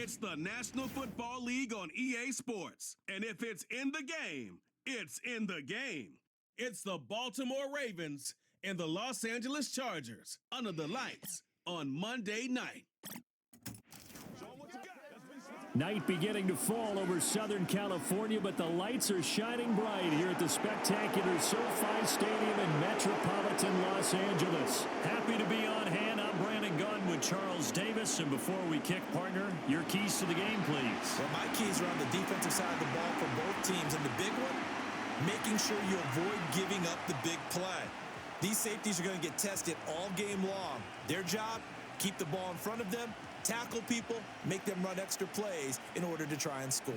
It's the National Football League on EA Sports. And if it's in the game, it's in the game. It's the Baltimore Ravens and the Los Angeles Chargers under the lights on Monday night. Night beginning to fall over Southern California, but the lights are shining bright here at the spectacular SoFi Stadium in metropolitan Los Angeles. Happy to be on hand. I'm Brandon Gunn with Charles Davis. And before we kick, partner, your keys to the game, please. Well, my keys are on the defensive side of the ball for both teams. And the big one, making sure you avoid giving up the big play. These safeties are going to get tested all game long. Their job, keep the ball in front of them, tackle people, make them run extra plays in order to try and score.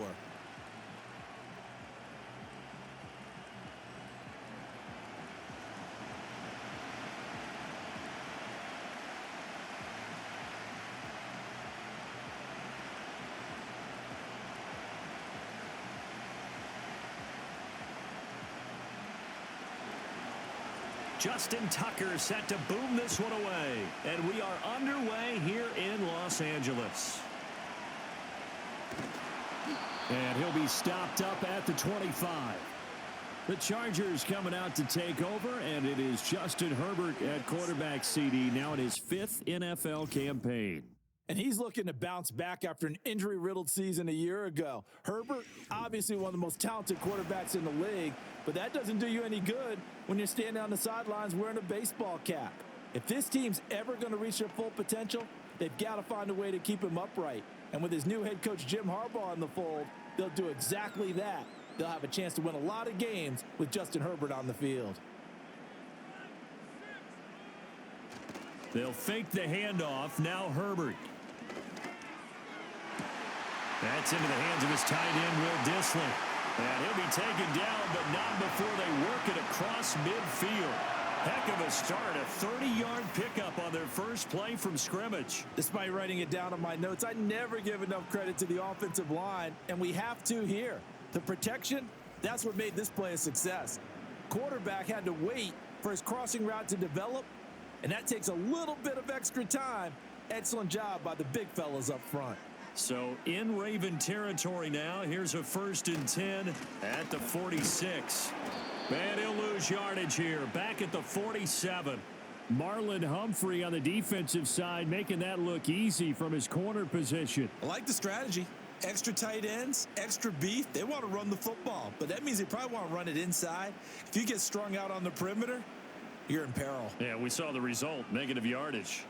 Justin Tucker set to boom this one away. And we are underway here in Los Angeles. And he'll be stopped up at the 25. The Chargers coming out to take over, and it is Justin Herbert at quarterback CD, now in his 5th NFL campaign. And he's looking to bounce back after an injury-riddled season a year ago. Herbert, obviously one of the most talented quarterbacks in the league, but that doesn't do you any good when you're standing on the sidelines wearing a baseball cap. If this team's ever going to reach their full potential, they've got to find a way to keep him upright. And with his new head coach Jim Harbaugh in the fold, they'll do exactly that. They'll have a chance to win a lot of games with Justin Herbert on the field. They'll fake the handoff. Now Herbert. That's into the hands of his tight end, Will Dissly. And he'll be taken down, but not before they work it across midfield. Heck of a start, a 30-yard pickup on their first play from scrimmage. Despite writing it down on my notes, I never give enough credit to the offensive line, and we have to here. The protection, that's what made this play a success. Quarterback had to wait for his crossing route to develop, and that takes a little bit of extra time. Excellent job by the big fellas up front. So in Raven territory now. Here's a 1st and 10 at the 46. And he'll lose yardage here. Back at the 47. Marlon Humphrey on the defensive side making that look easy from his corner position. I like the strategy. Extra tight ends, extra beef. They want to run the football, but that means they probably want to run it inside. If you get strung out on the perimeter, you're in peril. Yeah, we saw the result. Negative yardage.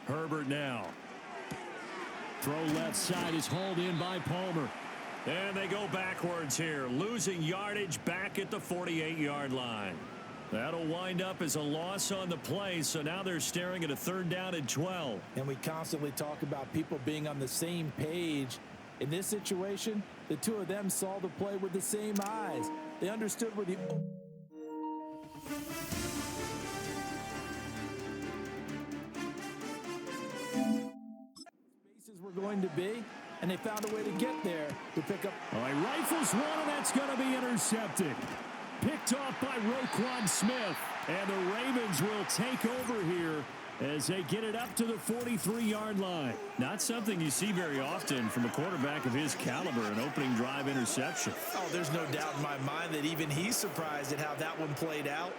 Herbert now. Throw left side is hauled in by Palmer. And they go backwards here. Losing yardage back at the 48-yard line. That'll wind up as a loss on the play, so now they're staring at a 3rd down and 12. And we constantly talk about people being on the same page. In this situation, the two of them saw the play with the same eyes. They understood where the spaces were going to be, and they found a way to get there to pick up. All right, rifles one, and that's going to be intercepted. Picked off by Roquan Smith. And the Ravens will take over here as they get it up to the 43-yard line. Not something you see very often from a quarterback of his caliber, an opening drive interception. Oh, there's no doubt in my mind that even he's surprised at how that one played out.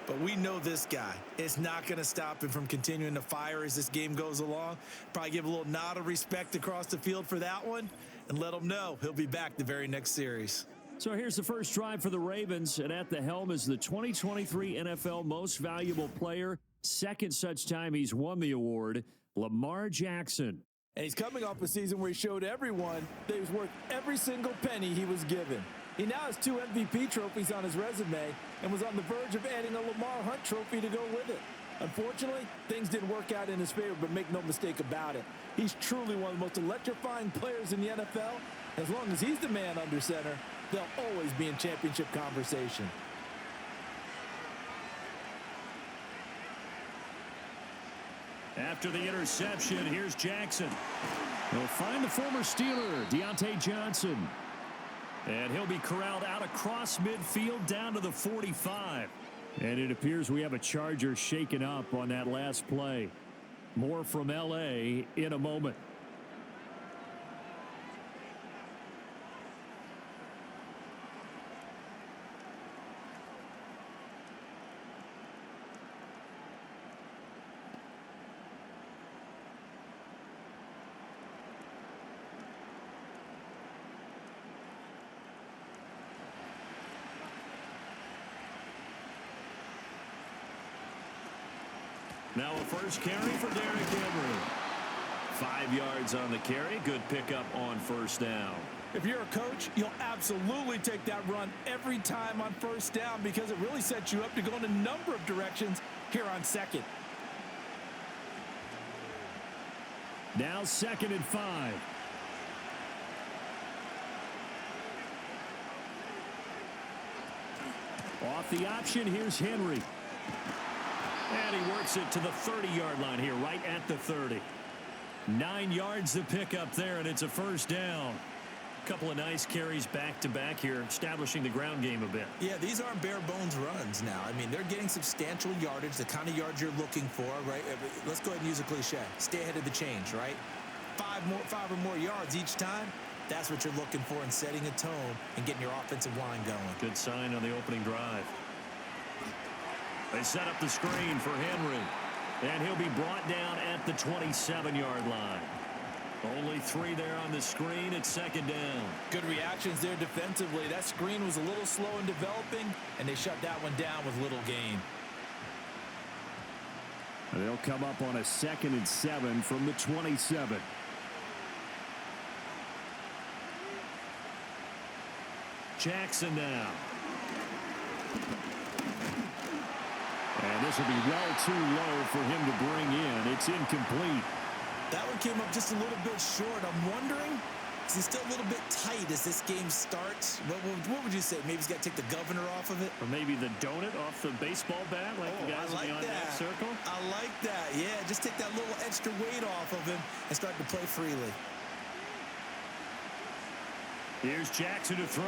But we know this guy. It's not going to stop him from continuing to fire as this game goes along. Probably give a little nod of respect across the field for that one and let him know he'll be back the very next series. So here's the first drive for the Ravens, and at the helm is the 2023 NFL Most Valuable Player. Second such time he's won the award, Lamar Jackson. And he's coming off a season where he showed everyone that he was worth every single penny he was given. He now has 2 MVP trophies on his resume and was on the verge of adding a Lamar Hunt trophy to go with it. Unfortunately, things didn't work out in his favor, but make no mistake about it. He's truly one of the most electrifying players in the NFL. As long as he's the man under center, they'll always be in championship conversation. After the interception, here's Jackson. He'll find the former Steeler, Deontay Johnson. And he'll be corralled out across midfield down to the 45. And it appears we have a Charger shaken up on that last play. More from L.A. in a moment. Now a first carry for Derrick Henry. 5 yards on the carry. Good pickup on first down. If you're a coach, you'll absolutely take that run every time on first down because it really sets you up to go in a number of directions here on second. Now 2nd and 5. Off the option, here's Henry. And he works it to the 30-yard line here, right at the 30. 9 yards to pick up there, and it's a first down. A couple of nice carries back-to-back here, establishing the ground game a bit. Yeah, these aren't bare-bones runs now. I mean, they're getting substantial yardage, the kind of yards you're looking for, right? Let's go ahead and use a cliche. Stay ahead of the change, right? 5 or more yards each time. That's what you're looking for in setting a tone and getting your offensive line going. Good sign on the opening drive. They set up the screen for Henry. And he'll be brought down at the 27-yard line. Only 3 there on the screen. It's 2nd down. Good reactions there defensively. That screen was a little slow in developing, and they shut that one down with little gain. They'll come up on a 2nd and 7 from the 27. Jackson now. And this will be well too low for him to bring in. It's incomplete. That one came up just a little bit short. I'm wondering, is he still a little bit tight as this game starts? What would you say? Maybe he's got to take the governor off of it? Or maybe the donut off the baseball bat like the guys beyond that circle? I like that. Yeah, just take that little extra weight off of him and start to play freely. Here's Jackson to throw.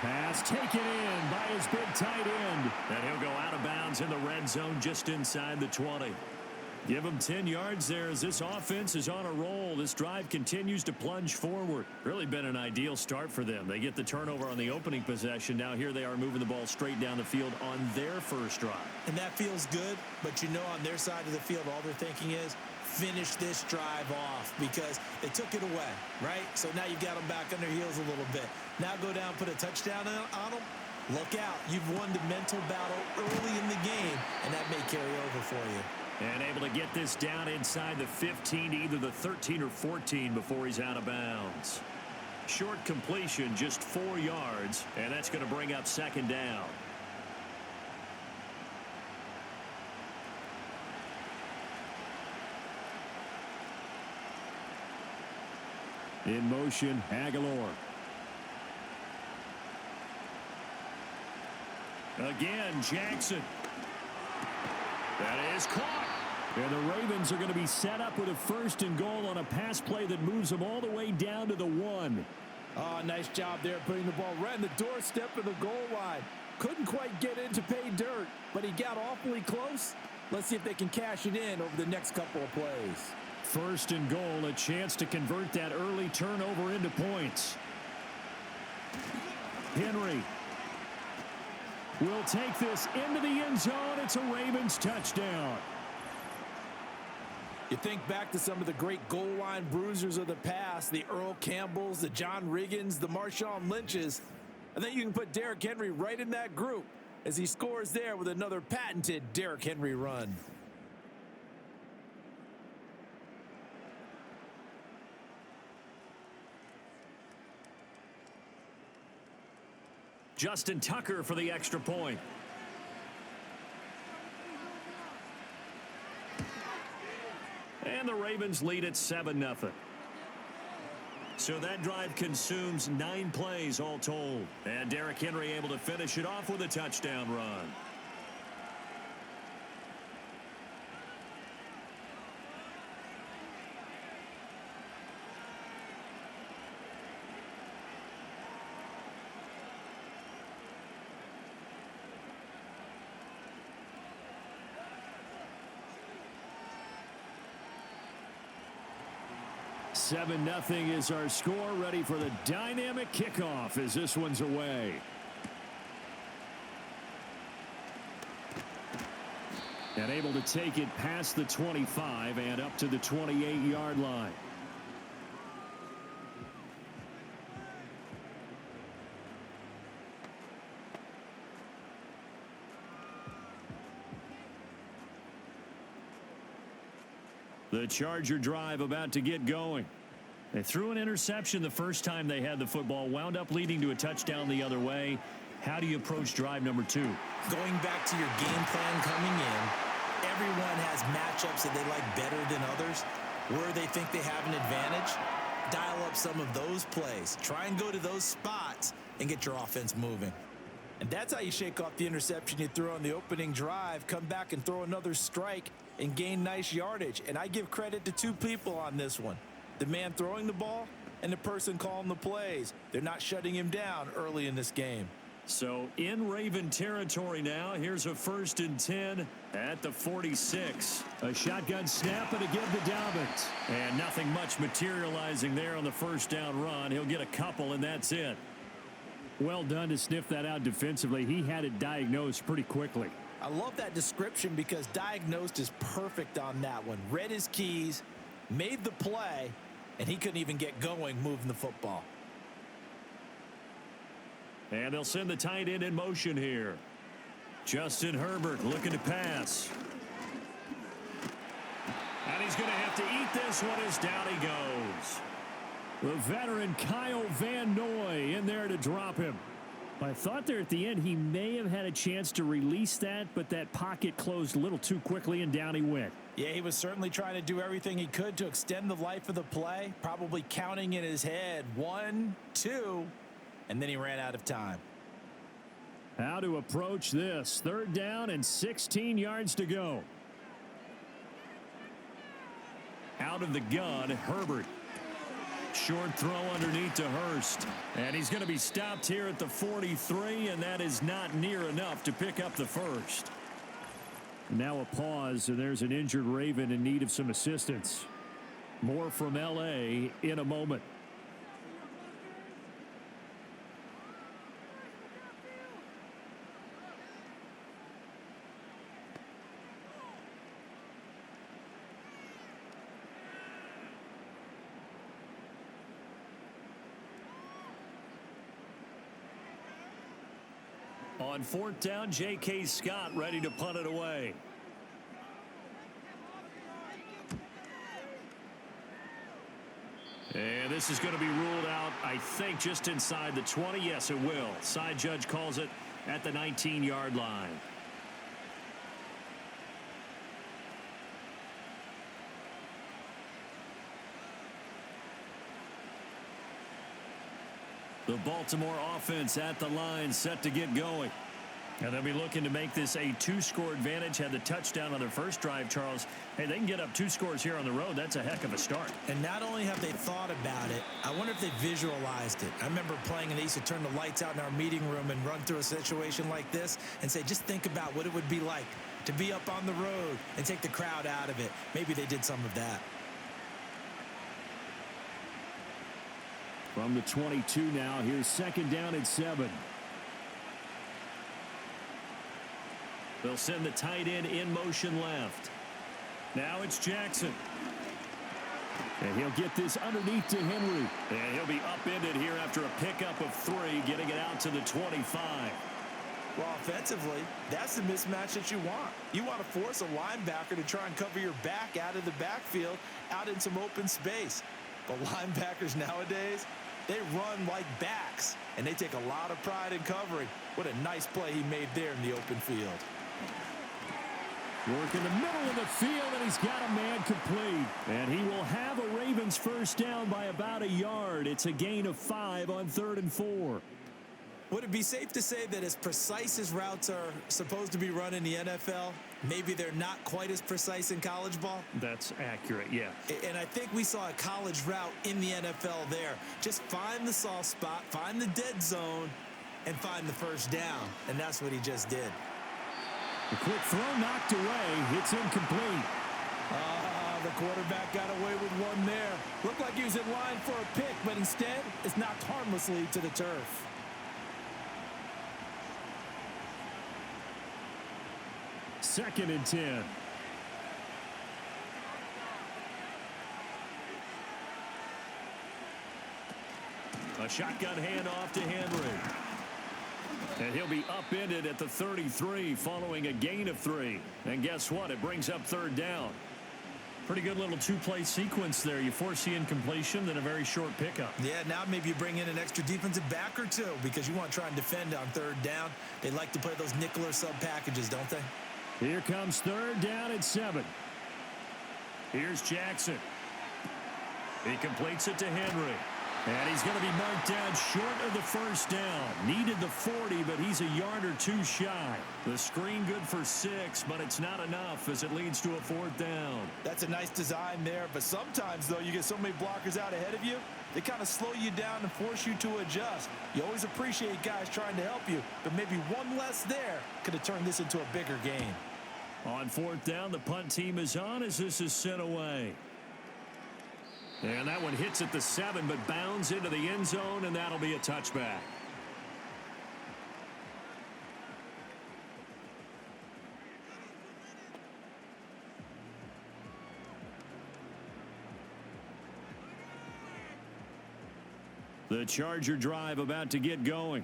Pass taken in by his big tight end. And he'll go out of bounds in the red zone just inside the 20. Give him 10 yards there as this offense is on a roll. This drive continues to plunge forward. Really been an ideal start for them. They get the turnover on the opening possession. Now here they are moving the ball straight down the field on their first drive. And that feels good, but you know on their side of the field all they're thinking is finish this drive off because they took it away, right? So now you've got them back on their heels a little bit. Now go down, put a touchdown on them. Look out. You've won the mental battle early in the game, and that may carry over for you. And able to get this down inside the 15 to either the 13 or 14 before he's out of bounds. Short completion, just 4 yards, and that's going to bring up 2nd down. In motion, Aguilar. Again, Jackson. That is caught. And the Ravens are going to be set up with a 1st and goal on a pass play that moves them all the way down to the 1. Oh, nice job there putting the ball right on the doorstep of the goal line. Couldn't quite get in to pay dirt, but he got awfully close. Let's see if they can cash it in over the next couple of plays. 1st and goal, a chance to convert that early turnover into points. Henry will take this into the end zone. It's a Ravens touchdown. You think back to some of the great goal line bruisers of the past, the Earl Campbells, the John Riggins, the Marshawn Lynches. I think you can put Derrick Henry right in that group as he scores there with another patented Derrick Henry run. Justin Tucker for the extra point. And the Ravens lead at 7-0. So that drive consumes 9 plays all told. And Derrick Henry able to finish it off with a touchdown run. 7-0 is our score. Ready for the dynamic kickoff as this one's away. And able to take it past the 25 and up to the 28-yard line. The Charger drive about to get going. They threw an interception the first time they had the football, wound up leading to a touchdown the other way. How do you approach drive number 2? Going back to your game plan coming in, everyone has matchups that they like better than others. Where they think they have an advantage, dial up some of those plays. Try and go to those spots and get your offense moving. And that's how you shake off the interception you threw on the opening drive, come back and throw another strike and gain nice yardage. And I give credit to two people on this one. The man throwing the ball and the person calling the plays. They're not shutting him down early in this game. So in Raven territory now, here's a 1st and 10 at the 46. A shotgun snap and a give to Dobbins. And nothing much materializing there on the first down run. He'll get a couple and that's it. Well done to sniff that out defensively. He had it diagnosed pretty quickly. I love that description because diagnosed is perfect on that one. Read his keys, made the play, and he couldn't even get going moving the football. And they'll send the tight end in motion here. Justin Herbert looking to pass. And he's going to have to eat this one as down he goes. The veteran Kyle Van Noy in there to drop him. I thought there at the end he may have had a chance to release that, but that pocket closed a little too quickly and down he went. Yeah, he was certainly trying to do everything he could to extend the life of the play, probably counting in his head 1, 2, and then he ran out of time. How to approach this? 3rd down and 16 yards to go. Out of the gun, Herbert. Short throw underneath to Hurst. And he's going to be stopped here at the 43, and that is not near enough to pick up the first. Now a pause, and there's an injured Raven in need of some assistance. More from L.A. in a moment. On 4th down, J.K. Scott ready to punt it away. And this is going to be ruled out, I think, just inside the 20. Yes, it will. Side judge calls it at the 19-yard line. The Baltimore offense at the line set to get going. And they'll be looking to make this a 2-score advantage. Had the touchdown on their first drive, Charles. Hey, they can get up 2 scores here on the road. That's a heck of a start. And not only have they thought about it, I wonder if they visualized it. I remember playing and they used to turn the lights out in our meeting room and run through a situation like this and say, just think about what it would be like to be up on the road and take the crowd out of it. Maybe they did some of that. From the 22 now, here's 2nd down and 7. They'll send the tight end in motion left. Now it's Jackson. And he'll get this underneath to Henry. And he'll be upended here after a pickup of 3, getting it out to the 25. Well, offensively, that's the mismatch that you want. You want to force a linebacker to try and cover your back out of the backfield, out in some open space. But linebackers nowadays, they run like backs, and they take a lot of pride in covering. What a nice play he made there in the open field. Work in the middle of the field, and he's got a man complete. And he will have a Ravens first down by about a yard. It's a gain of 5 on 3rd and 4. Would it be safe to say that as precise as routes are supposed to be run in the NFL, maybe they're not quite as precise in college ball? That's accurate, yeah. And I think we saw a college route in the NFL there. Just find the soft spot, find the dead zone, and find the first down. And that's what he just did. The quick throw knocked away. It's incomplete. the quarterback got away with one there. Looked like he was in line for a pick, but instead, it's knocked harmlessly to the turf. Second and 10. A shotgun handoff to Henry. And he'll be upended at the 33 following a gain of 3. And guess what? It brings up third down. Pretty good little two-play sequence there. You force the incompletion, then a very short pickup. Yeah, now maybe you bring in an extra defensive back or two because you want to try and defend on third down. They like to play those nickel or sub packages, don't they? Here comes third down at 7. Here's Jackson. He completes it to Henry. And he's going to be marked down short of the first down. Needed the 40, but he's a yard or two shy. The screen good for 6, but it's not enough as it leads to a fourth down. That's a nice design there, but sometimes, though, you get so many blockers out ahead of you, they kind of slow you down and force you to adjust. You always appreciate guys trying to help you, but maybe one less there could have turned this into a bigger game. On fourth down, the punt team is on as this is sent away. And that one hits at the 7, but bounds into the end zone, and that'll be a touchback. The Charger drive about to get going.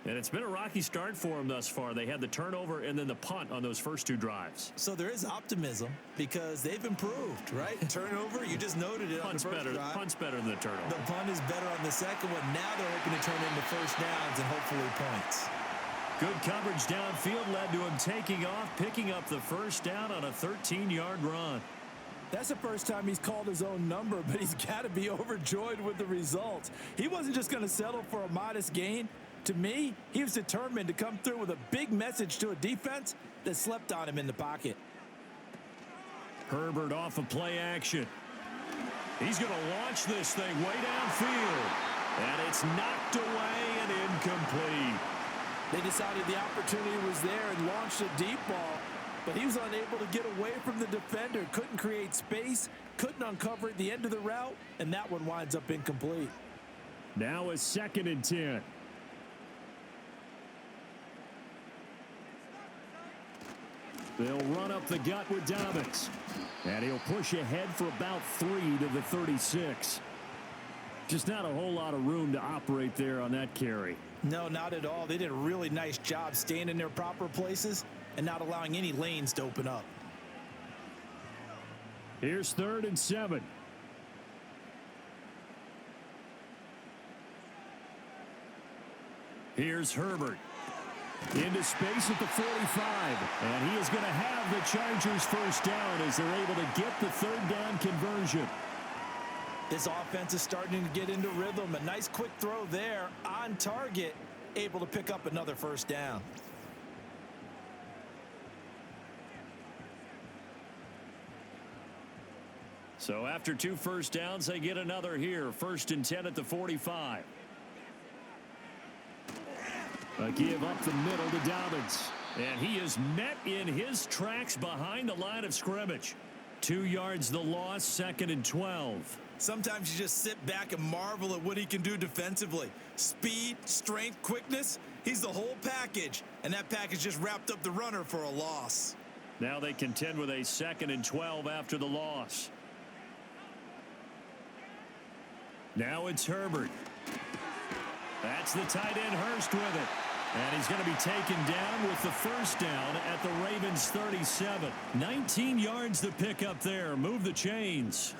And it's been a rocky start for them thus far. They had the turnover and then the punt on those first 2 drives. So there is optimism because they've improved, right? Turnover, you just noted it on the first drive. Punt's better than the turnover. The punt is better on the second one. Now they're hoping to turn into first downs and hopefully points. Good coverage downfield led to him taking off, picking up the first down on a 13-yard run. That's the first time he's called his own number, but he's got to be overjoyed with the results. He wasn't just going to settle for a modest gain. To me, he was determined to come through with a big message to a defense that slept on him in the pocket. Herbert off of play action. He's going to launch this thing way downfield. And it's knocked away and incomplete. They decided the opportunity was there and launched a deep ball, but he was unable to get away from the defender. Couldn't create space, couldn't uncover at the end of the route, and that one winds up incomplete. Now a second and 10. They'll run up the gut with Dobbins. And he'll push ahead for about 3 to the 36. Just not a whole lot of room to operate there on that carry. No, not at all. They did a really nice job staying in their proper places and not allowing any lanes to open up. Here's 3rd and 7. Here's Herbert. Into space at the 45. And he is going to have the Chargers first down as they're able to get the third down conversion. This offense is starting to get into rhythm. A nice quick throw there on target, able to pick up another first down. So after 2 first downs, they get another here. 1st and 10 at the 45. A give up the middle to Dobbins. And he is met in his tracks behind the line of scrimmage. 2 yards the loss, 2nd and 12. Sometimes you just sit back and marvel at what he can do defensively. Speed, strength, quickness, he's the whole package. And that package just wrapped up the runner for a loss. Now they contend with a 2nd and 12 after the loss. Now it's Herbert. That's the tight end Hurst with it. And he's going to be taken down with the first down at the Ravens 37. 19 yards to pick up there. Move the chains.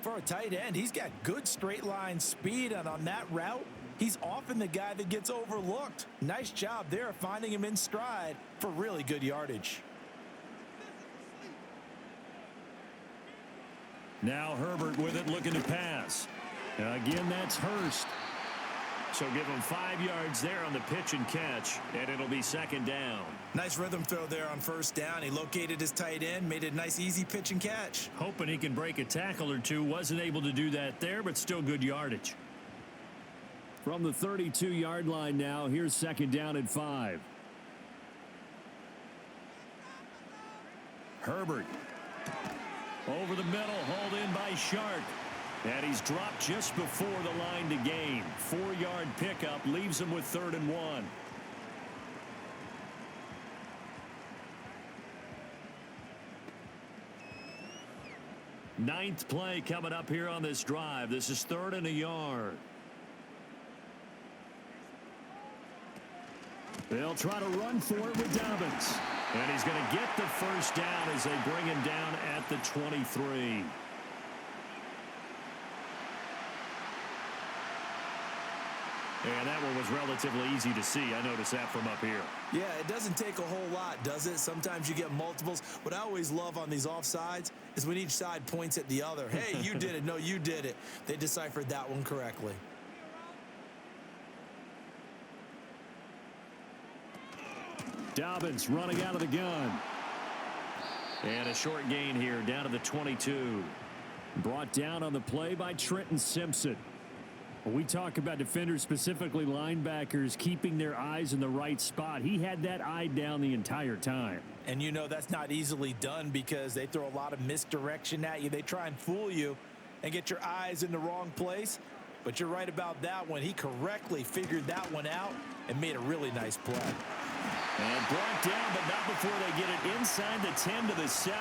For a tight end, he's got good straight line speed, and on that route, he's often the guy that gets overlooked. Nice job there finding him in stride for really good yardage. Now Herbert with it, looking to pass. Again, that's Hurst. So give him 5 yards there on the pitch and catch, and it'll be 2nd down. Nice rhythm throw there on first down. He located his tight end, made it a nice, easy pitch and catch. Hoping he can break a tackle or two. Wasn't able to do that there, but still good yardage. From the 32-yard line now, here's 2nd down at 5. Over the middle, hauled in by Shark. And he's dropped just before the line to gain. 4-yard pickup leaves him with 3rd and 1. Ninth play coming up here on this drive. This is 3rd and a yard. They'll try to run for it with Dobbins. And he's going to get the first down as they bring him down at the 23. And that one was relatively easy to see. I noticed that from up here. Yeah, it doesn't take a whole lot, does it? Sometimes you get multiples. What I always love on these offsides is when each side points at the other. Hey, you did it. No, you did it. They deciphered that one correctly. Dobbins running out of the gun. And a short gain here down to the 22. Brought down on the play by Trenton Simpson. When we talk about defenders, specifically linebackers, keeping their eyes in the right spot, he had that eye down the entire time. And you know that's not easily done because they throw a lot of misdirection at you. They try and fool you and get your eyes in the wrong place. But you're right about that one. He correctly figured that one out and made a really nice play. And brought down, but not before they get it inside the 10 to the 7.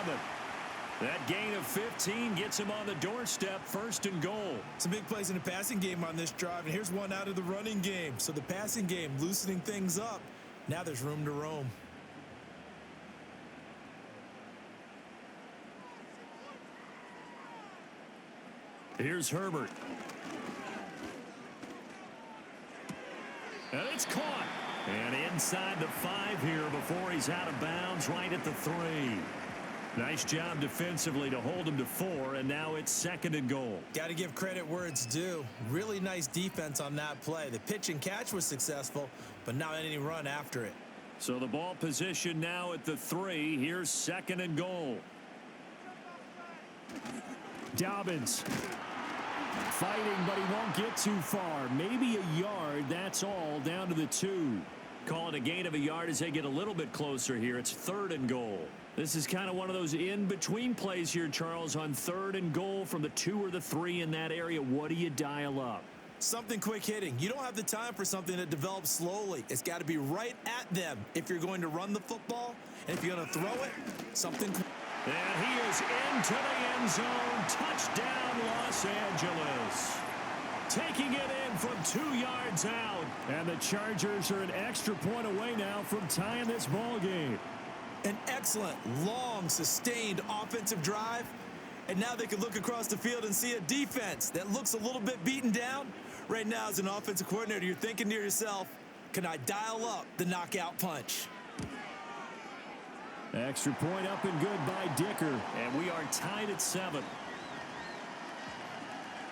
That gain of 15 gets him on the doorstep, 1st and goal. Some big plays in the passing game on this drive, and here's one out of the running game. So the passing game loosening things up. Now there's room to roam. Here's Herbert. And it's caught. And inside the 5 here before he's out of bounds, right at the 3. Nice job defensively to hold him to 4, and now it's 2nd and goal. Got to give credit where it's due. Really nice defense on that play. The pitch and catch was successful, but not any run after it. So the ball position now at the 3. Here's 2nd and goal. Dobbins fighting, but he won't get too far. Maybe a yard, that's all, down to the 2. Call it a gain of a yard as they get a little bit closer here. It's 3rd and goal. This is kind of one of those in-between plays here, Charles, on 3rd and goal from the 2 or the 3 in that area. What do you dial up? Something quick hitting. You don't have the time for something that develops slowly. It's got to be right at them if you're going to run the football. And if you're going to throw it, something quick. And he is into the end zone. Touchdown, Los Angeles. Taking it in from 2 yards out. And the Chargers are an extra point away now from tying this ball game. An excellent, long, sustained offensive drive. And now they can look across the field and see a defense that looks a little bit beaten down. Right now, as an offensive coordinator, you're thinking to yourself, can I dial up the knockout punch? Extra point up and good by Dicker. And we are tied at 7.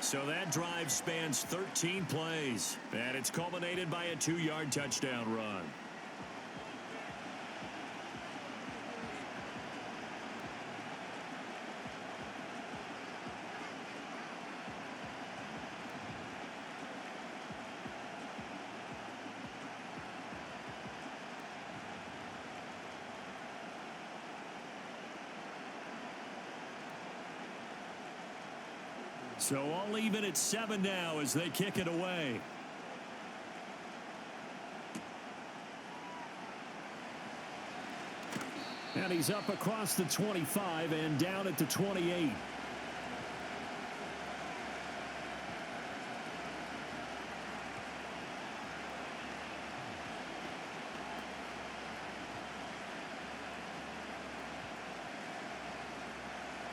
So that drive spans 13 plays. And it's culminated by a 2-yard touchdown run. So all even at 7 now as they kick it away. And he's up across the 25 and down at the 28.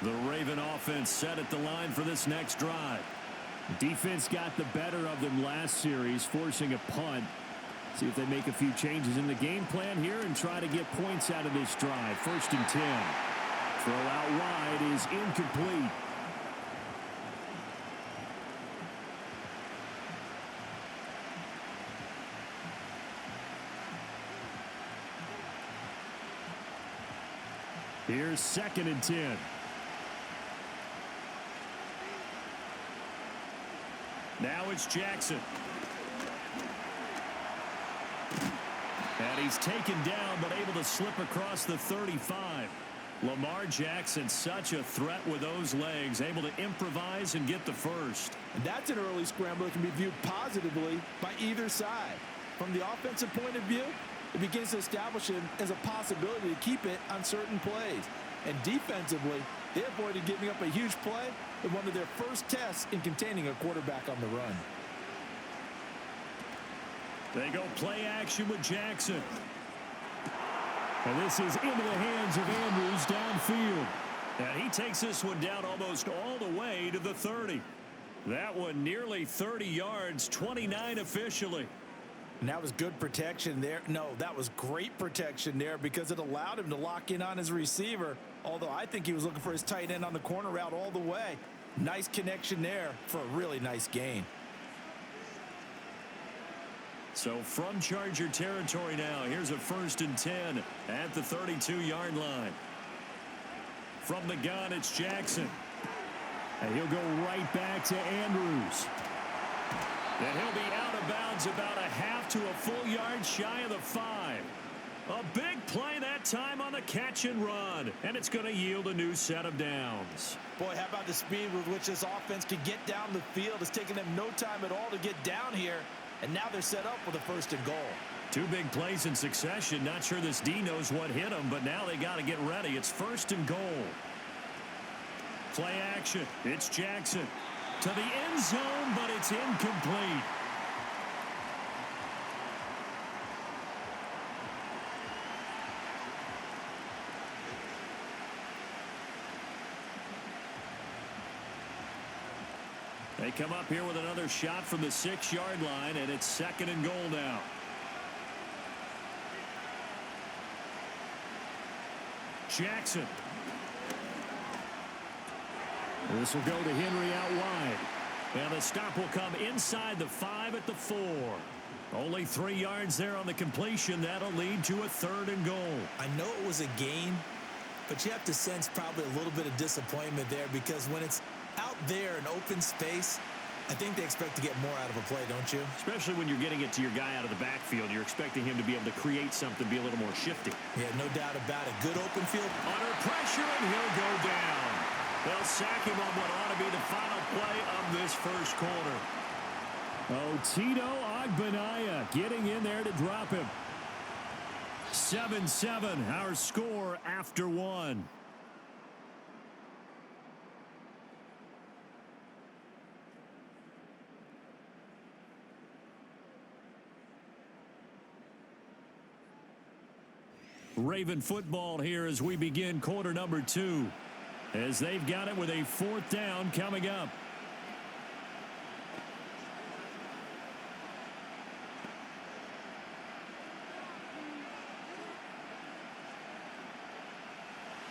The Raven offense set at the line for this next drive. Defense got the better of them last series, forcing a punt. See if they make a few changes in the game plan here and try to get points out of this drive. 1st and 10. Throw out wide is incomplete. Here's 2nd and 10. Now it's Jackson. And he's taken down but able to slip across the 35. Lamar Jackson, such a threat with those legs, able to improvise and get the first. And that's an early scramble that can be viewed positively by either side. From the offensive point of view, it begins to establish him as a possibility to keep it on certain plays. And defensively, they avoided giving up a huge play in one of their first tests in containing a quarterback on the run. They go play action with Jackson. And this is into the hands of Andrews downfield. And he takes this one down almost all the way to the 30. That one nearly 30 yards, 29 officially. And that was good protection there. No, that was great protection there because it allowed him to lock in on his receiver. Although I think he was looking for his tight end on the corner route all the way. Nice connection there for a really nice gain. So from Charger territory now, here's a 1st and 10 at the 32-yard line. From the gun, it's Jackson. And he'll go right back to Andrews. And he'll be out of bounds about a half to a full yard shy of the 5. A big play that time on the catch and run. And it's going to yield a new set of downs. Boy, how about the speed with which this offense could get down the field? It's taken them no time at all to get down here. And now they're set up with a 1st and goal. 2 big plays in succession. Not sure this D knows what hit him, but now they got to get ready. It's 1st and goal. Play action. It's Jackson. To the end zone, but it's incomplete. They come up here with another shot from the 6-yard line, and it's 2nd and goal now. Jackson. This will go to Henry out wide. And the stop will come inside the 5 at the 4. Only 3 yards there on the completion. That'll lead to a 3rd and goal. I know it was a gain, but you have to sense probably a little bit of disappointment there because when it's out there in open space, I think they expect to get more out of a play, don't you? Especially when you're getting it to your guy out of the backfield. You're expecting him to be able to create something, be a little more shifty. Yeah, no doubt about it. Good open field. Under pressure, and he'll go down. They'll sack him on what ought to be the final play of this 1st quarter. Oh, Tito Agbanaya getting in there to drop him. 7-7, our score after 1. Raven football here as we begin quarter number 2. As they've got it with a 4th down coming up.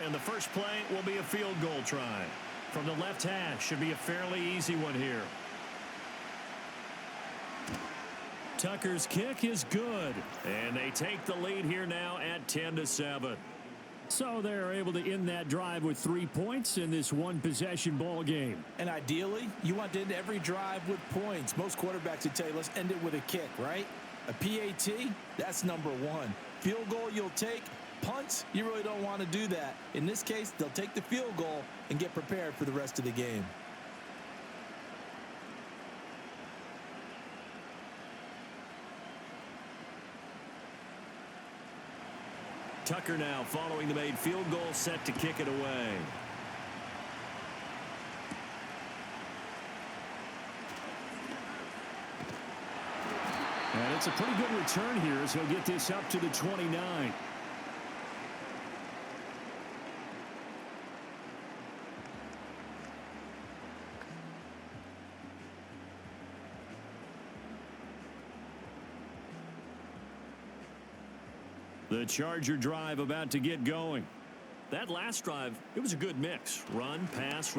And the first play will be a field goal try. From the left hash, should be a fairly easy one here. Tucker's kick is good. And they take the lead here now at 10-7. So they're able to end that drive with 3 points in this one-possession ball game. And ideally, you want to end every drive with points. Most quarterbacks would tell you, let's end it with a kick, right? A PAT, that's number 1. Field goal you'll take. Punts, you really don't want to do that. In this case, they'll take the field goal and get prepared for the rest of the game. Tucker now following the made field goal, set to kick it away. And it's a pretty good return here as he'll get this up to the 29. The Charger drive about to get going. That last drive, it was a good mix. Run, pass,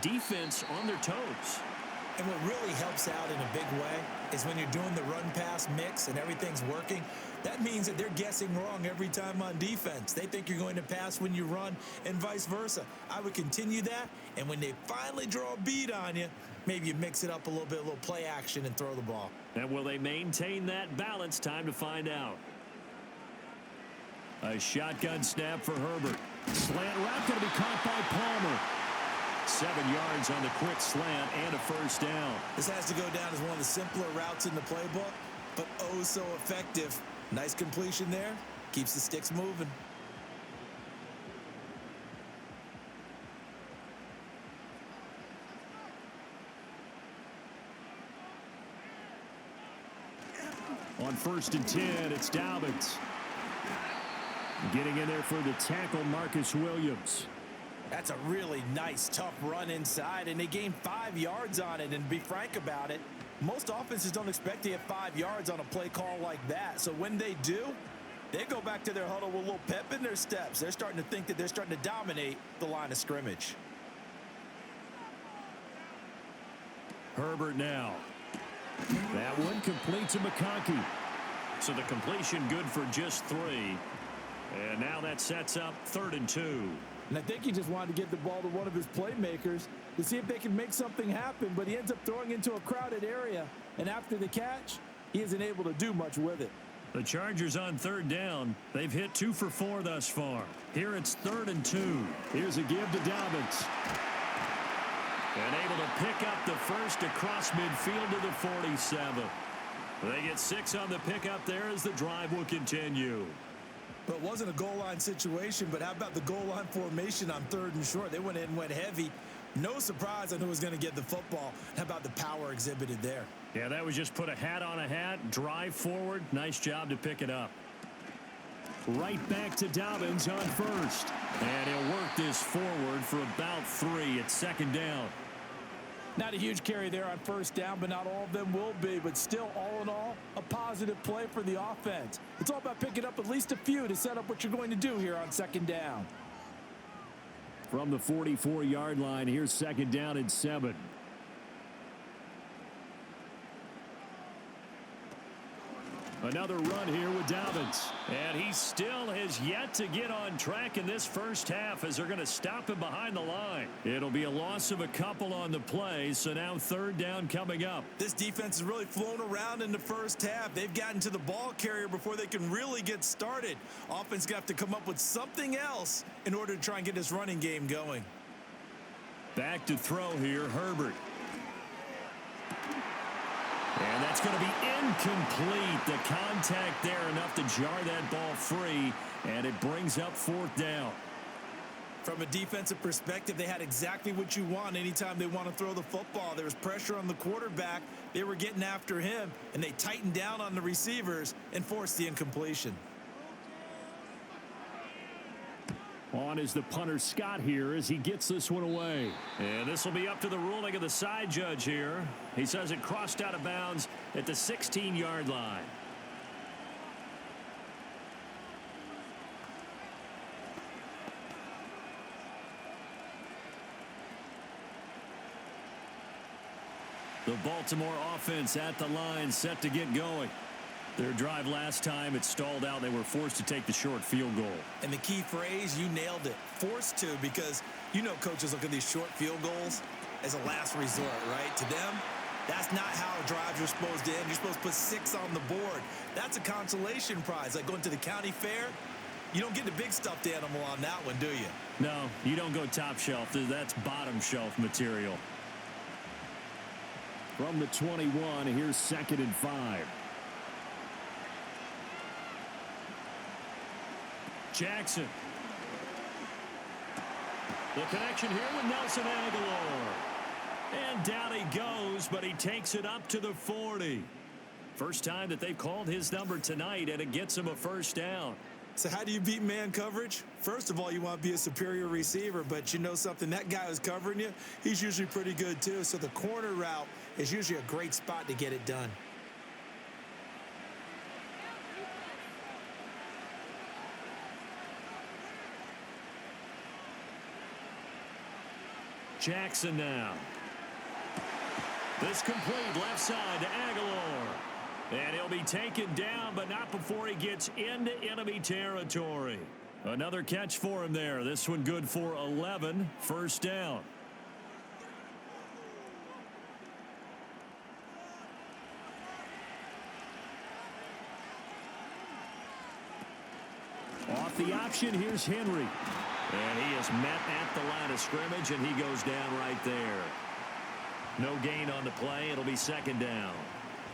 defense on their toes. And what really helps out in a big way is when you're doing the run-pass mix and everything's working, that means that they're guessing wrong every time on defense. They think you're going to pass when you run and vice versa. I would continue that, and when they finally draw a beat on you, maybe you mix it up a little bit, a little play action and throw the ball. And will they maintain that balance? Time to find out. A shotgun snap for Herbert. Slant route going to be caught by Palmer. 7 yards on the quick slant and a first down. This has to go down as one of the simpler routes in the playbook, but oh so effective. Nice completion there. Keeps the sticks moving. On 1st and 10, it's Dobbins. Getting in there for the tackle, Marcus Williams. That's a really nice, tough run inside, and they gained 5 yards on it. And to be frank about it, most offenses don't expect to get 5 yards on a play call like that. So when they do, they go back to their huddle with a little pep in their steps. They're starting to think that they're starting to dominate the line of scrimmage. Herbert now. That one complete to McConkey. So the completion good for just 3. And now that sets up 3rd and 2. And I think he just wanted to get the ball to one of his playmakers to see if they can make something happen, but he ends up throwing into a crowded area, and after the catch, he isn't able to do much with it. The Chargers on 3rd down. They've hit 2 for 4 thus far. Here it's 3rd and 2. Here's a give to Dobbins. And able to pick up the first across midfield to the 47. They get 6 on the pickup there as the drive will continue. But it wasn't a goal line situation, but how about the goal line formation on 3rd and short? They went in and went heavy. No surprise on who was going to get the football. How about the power exhibited there? Yeah, that was just put a hat on a hat, drive forward. Nice job to pick it up. Right back to Dobbins on 1st. And he'll work this forward for about 3 at 2nd down. Not a huge carry there on 1st down, but not all of them will be. But still, all in all, a positive play for the offense. It's all about picking up at least a few to set up what you're going to do here on 2nd down. From the 44-yard line, here's 2nd down and 7. Another run here with Dobbins. And he still has yet to get on track in this first half as they're going to stop him behind the line. It'll be a loss of a couple on the play, so now 3rd down coming up. This defense has really flown around in the first half. They've gotten to the ball carrier before they can really get started. Offense got to come up with something else in order to try and get this running game going. Back to throw here, Herbert. And that's going to be incomplete. The contact there enough to jar that ball free, and it brings up 4th down. From a defensive perspective, they had exactly what you want anytime they want to throw the football. There was pressure on the quarterback. They were getting after him, and they tightened down on the receivers and forced the incompletion. On is the punter Scott here as he gets this one away. And this will be up to the ruling of the side judge here. He says it crossed out of bounds at the 16-yard line. The Baltimore offense at the line set to get going. Their drive last time, it stalled out. They were forced to take the short field goal. And the key phrase, you nailed it, forced to, because you know coaches look at these short field goals as a last resort, right? To them, that's not how drives are supposed to end. You're supposed to put 6 on the board. That's a consolation prize. Like going to the county fair, you don't get the big stuffed animal on that one, do you? No, you don't go top shelf. That's bottom shelf material. From the 21, here's 2nd and 5. Jackson. The connection here with Nelson Aguilar. And down he goes, but he takes it up to the 40. First time that they've called his number tonight, and it gets him a first down. So how do you beat man coverage? First of all, you want to be a superior receiver, but you know something, that guy who's covering you, he's usually pretty good too. So the corner route is usually a great spot to get it done. Jackson now. This complete left side to Aguilar. And he'll be taken down, but not before he gets into enemy territory. Another catch for him there. This one good for 11. First down. Off the option, here's Henry. And he is met at the line of scrimmage, and he goes down right there. No gain on the play. It'll be second down.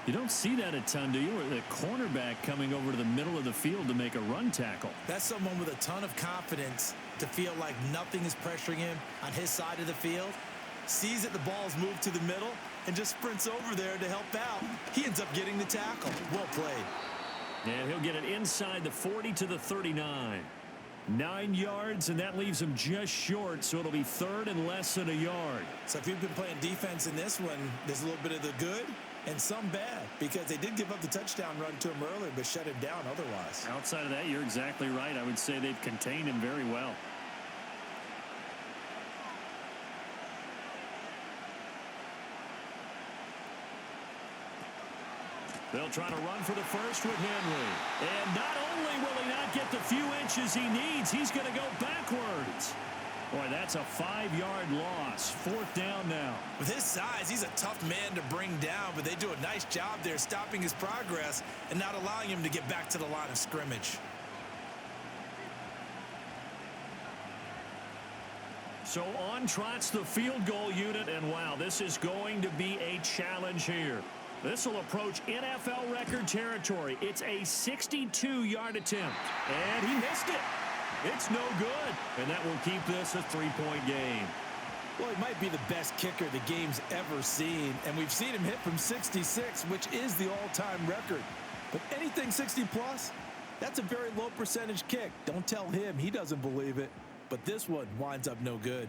You don't see that a ton, do you? Or the cornerback coming over to the middle of the field to make a run tackle. That's someone with a ton of confidence to feel like nothing is pressuring him on his side of the field. Sees that the ball's moved to the middle and just sprints over there to help out. He ends up getting the tackle. Well played. And he'll get it inside the 40 to the 39. 9 yards, and that leaves him just short, so it'll be third and less than a yard. So if you've been playing defense in this one, there's a little bit of the good and some bad, because they did give up the touchdown run to him earlier, but shut him down otherwise. Outside of that, you're exactly right. I would say they've contained him very well. They'll try to run for the first with Henry. And not only will he not get the few inches he needs, he's going to go backwards. Boy, that's a 5-yard loss. Fourth down now. With his size, he's a tough man to bring down, but they do a nice job there stopping his progress and not allowing him to get back to the line of scrimmage. So on trots the field goal unit, and wow, this is going to be a challenge here. This will approach NFL record territory. It's a 62-yard attempt, and he missed it. It's no good, and that will keep this a 3-point game. Well, he might be the best kicker the game's ever seen, and we've seen him hit from 66, which is the all-time record. But anything 60-plus, that's a very low percentage kick. Don't tell him he doesn't believe it, but this one winds up no good.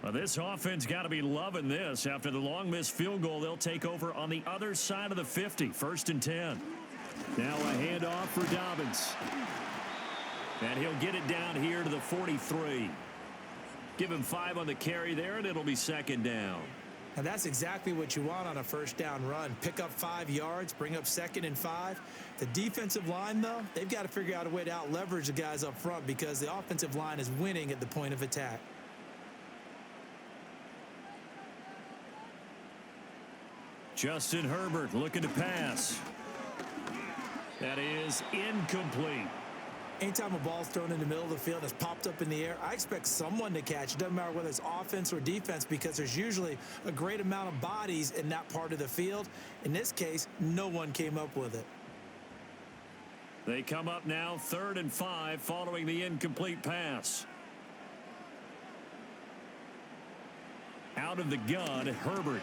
Well, this offense got to be loving this. After the long missed field goal, they'll take over on the other side of the 50. First and 10. Now a handoff for Dobbins. And he'll get it down here to the 43. Give him 5 on the carry there, and it'll be second down. And that's exactly what you want on a first down run. Pick up 5 yards, bring up second and 5. The defensive line, though, they've got to figure out a way to out-leverage the guys up front because the offensive line is winning at the point of attack. Justin Herbert looking to pass. That is incomplete. Anytime a ball's thrown in the middle of the field that's popped up in the air, I expect someone to catch. It doesn't matter whether it's offense or defense because there's usually a great amount of bodies in that part of the field. In this case, no one came up with it. They come up now 3rd and 5 following the incomplete pass. Out of the gun, Herbert.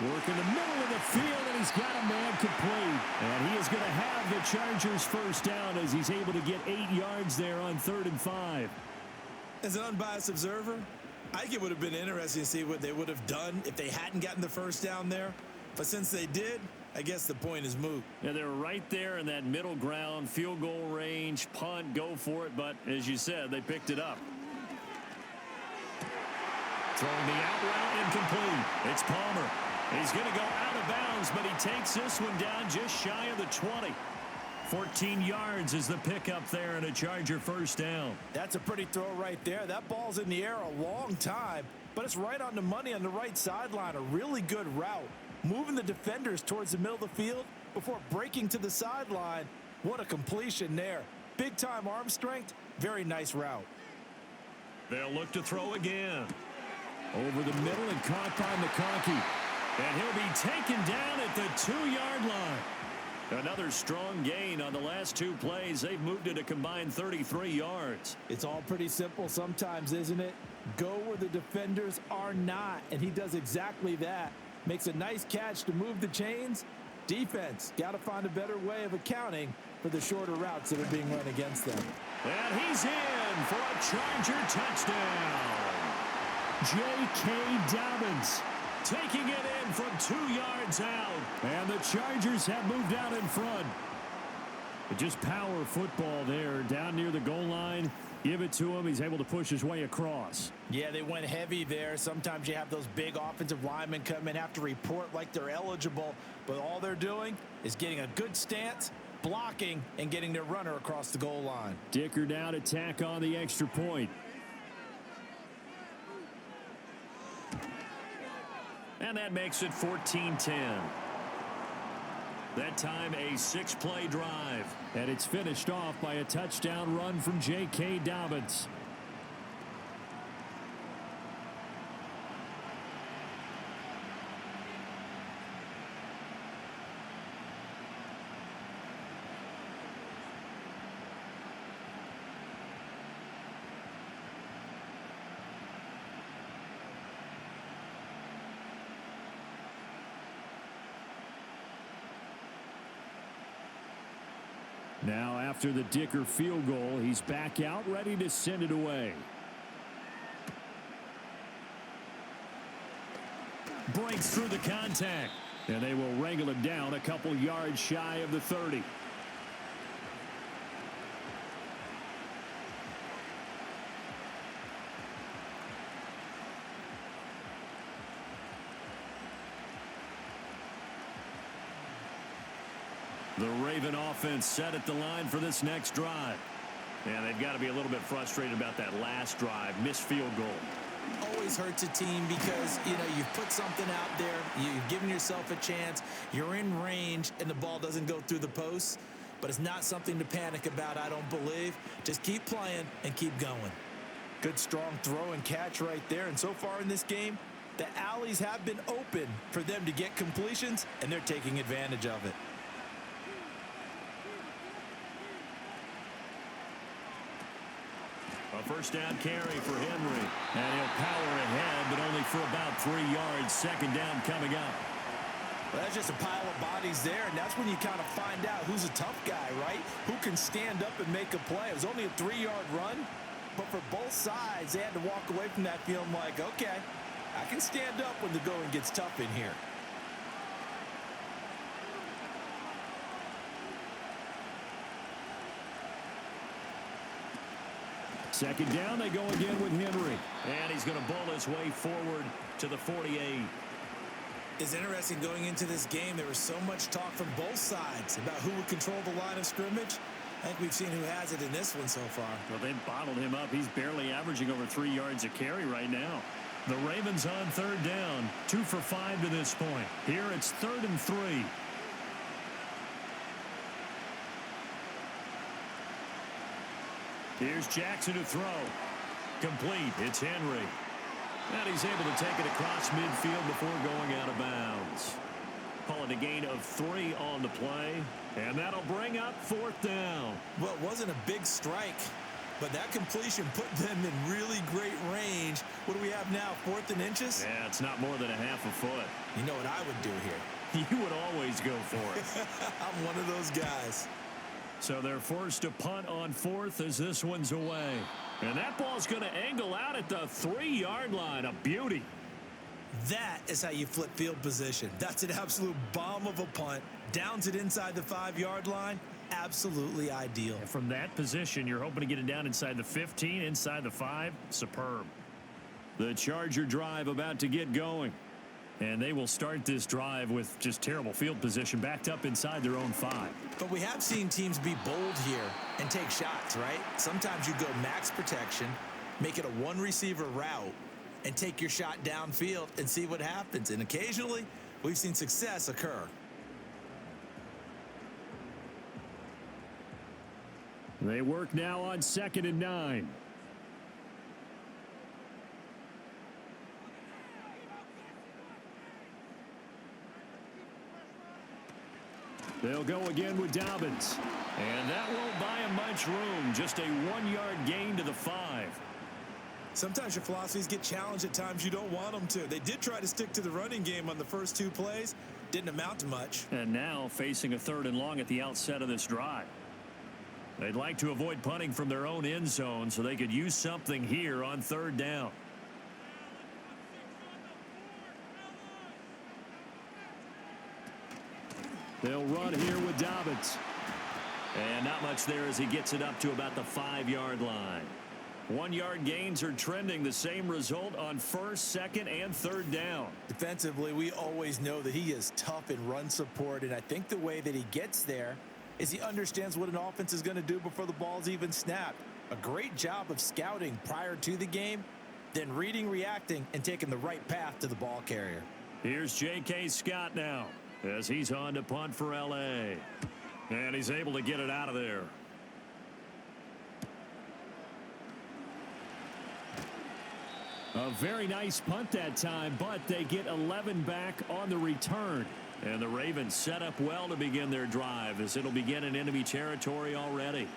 Work in the middle of the field, and he's got a man complete. And he is going to have the Chargers first down as he's able to get 8 yards there on 3rd and 5. As an unbiased observer, I think it would have been interesting to see what they would have done if they hadn't gotten the first down there. But since they did, I guess the point is moot. Yeah, they're right there in that middle ground, field goal range, punt, go for it. But as you said, they picked it up. Throwing the out route incomplete. It's Palmer. He's going to go out of bounds, but he takes this one down just shy of the 20. 14 yards is the pickup there and a Charger first down. That's a pretty throw right there. That ball's in the air a long time, but it's right on the money on the right sideline. A really good route. Moving the defenders towards the middle of the field before breaking to the sideline. What a completion there. Big-time arm strength. Very nice route. They'll look to throw again. Over the middle and caught by McConkey. And he'll be taken down at the 2-yard line. Another strong gain on the last 2 plays. They've moved it a combined 33 yards. It's all pretty simple sometimes, isn't it? Go where the defenders are not, and he does exactly that. Makes a nice catch to move the chains. Defense, got to find a better way of accounting for the shorter routes that are being run against them. And he's in for a Charger touchdown. J.K. Dobbins taking it in from 2 yards out. And the Chargers have moved out in front. But just power football there down near the goal line. Give it to him. He's able to push his way across. Yeah, they went heavy there. Sometimes you have those big offensive linemen come in, have to report like they're eligible. But all they're doing is getting a good stance, blocking, and getting their runner across the goal line. Dicker down to tack on the extra point. And that makes it 14-10. That time a 6-play drive. And it's finished off by a touchdown run from J.K. Dobbins. Now after the Dicker field goal, he's back out ready to send it away. Breaks through the contact. And they will wrangle it down a couple yards shy of the 30. The Raven offense set at the line for this next drive. And they've got to be a little bit frustrated about that last drive. Missed field goal. Always hurts a team because, you've put something out there. You've given yourself a chance. You're in range, and the ball doesn't go through the posts. But it's not something to panic about, I don't believe. Just keep playing and keep going. Good, strong throw and catch right there. And so far in this game, the alleys have been open for them to get completions, and they're taking advantage of it. A first down carry for Henry. And he'll power ahead, but only for about 3 yards. Second down coming up. Well, that's just a pile of bodies there, and that's when you kind of find out who's a tough guy, right? Who can stand up and make a play. It was only a 3-yard run, but for both sides, they had to walk away from that feeling like, okay, I can stand up when the going gets tough in here. Second down, they go again with Henry. And he's going to bowl his way forward to the 48. It's interesting going into this game. There was so much talk from both sides about who would control the line of scrimmage. I think we've seen who has it in this one so far. Well, they bottled him up. He's barely averaging over 3 yards a carry right now. The Ravens on third down, 2 for 5 to this point. Here it's 3rd and 3. Here's Jackson to throw. Complete. It's Henry. And he's able to take it across midfield before going out of bounds. Call it a gain of 3 on the play. And that'll bring up 4th down. Well, it wasn't a big strike, but that completion put them in really great range. What do we have now, 4th and inches? Yeah, it's not more than a half a foot. You know what I would do here? You would always go for it. I'm one of those guys. So they're forced to punt on 4th as this one's away. And that ball's going to angle out at the 3-yard line. A beauty. That is how you flip field position. That's an absolute bomb of a punt. Downs it inside the 5-yard line. Absolutely ideal. And from that position, you're hoping to get it down inside the 15, inside the 5. Superb. The Charger drive about to get going. And they will start this drive with just terrible field position backed up inside their own 5. But we have seen teams be bold here and take shots, right? Sometimes you go max protection, make it a one-receiver route, and take your shot downfield and see what happens. And occasionally, we've seen success occur. They work now on 2nd and 9. They'll go again with Dobbins. And that won't buy him much room. Just a 1-yard gain to the 5. Sometimes your philosophies get challenged at times you don't want them to. They did try to stick to the running game on the first 2 plays. Didn't amount to much. And now facing a 3rd and long at the outset of this drive. They'd like to avoid punting from their own end zone so they could use something here on 3rd down. They'll run here with Dobbins. And not much there as he gets it up to about the 5-yard line. 1-yard gains are trending the same result on 1st, 2nd, and 3rd down. Defensively, we always know that he is tough in run support, and I think the way that he gets there is he understands what an offense is going to do before the ball's even snapped. A great job of scouting prior to the game, then reading, reacting, and taking the right path to the ball carrier. Here's J.K. Scott now as he's on to punt for L.A. And he's able to get it out of there. A very nice punt that time, but they get 11 back on the return. And the Ravens set up well to begin their drive as it'll begin in enemy territory already.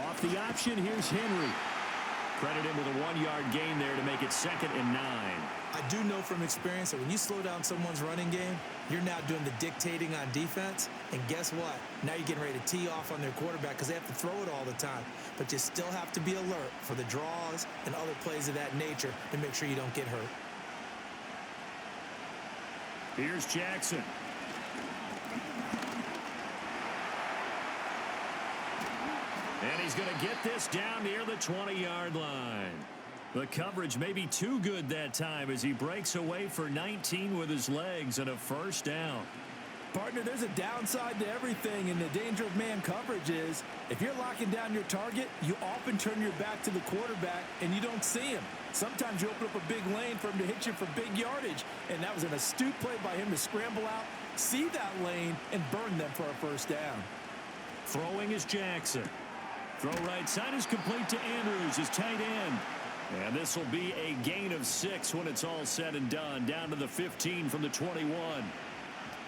Off the option, here's Henry. Credit him with a 1-yard gain there to make it 2nd and 9. I do know from experience that when you slow down someone's running game, you're now doing the dictating on defense. And guess what? Now you're getting ready to tee off on their quarterback because they have to throw it all the time. But you still have to be alert for the draws and other plays of that nature to make sure you don't get hurt. Here's Jackson. And he's going to get this down near the 20-yard line. The coverage may be too good that time as he breaks away for 19 with his legs and a 1st down. Partner, there's a downside to everything, and the danger of man coverage is if you're locking down your target, you often turn your back to the quarterback and you don't see him. Sometimes you open up a big lane for him to hit you for big yardage, and that was an astute play by him to scramble out, see that lane, and burn them for a 1st down. Throwing is Jackson. Throw right side is complete to Andrews, his tight end. And this will be a gain of 6 when it's all said and done, down to the 15 from the 21.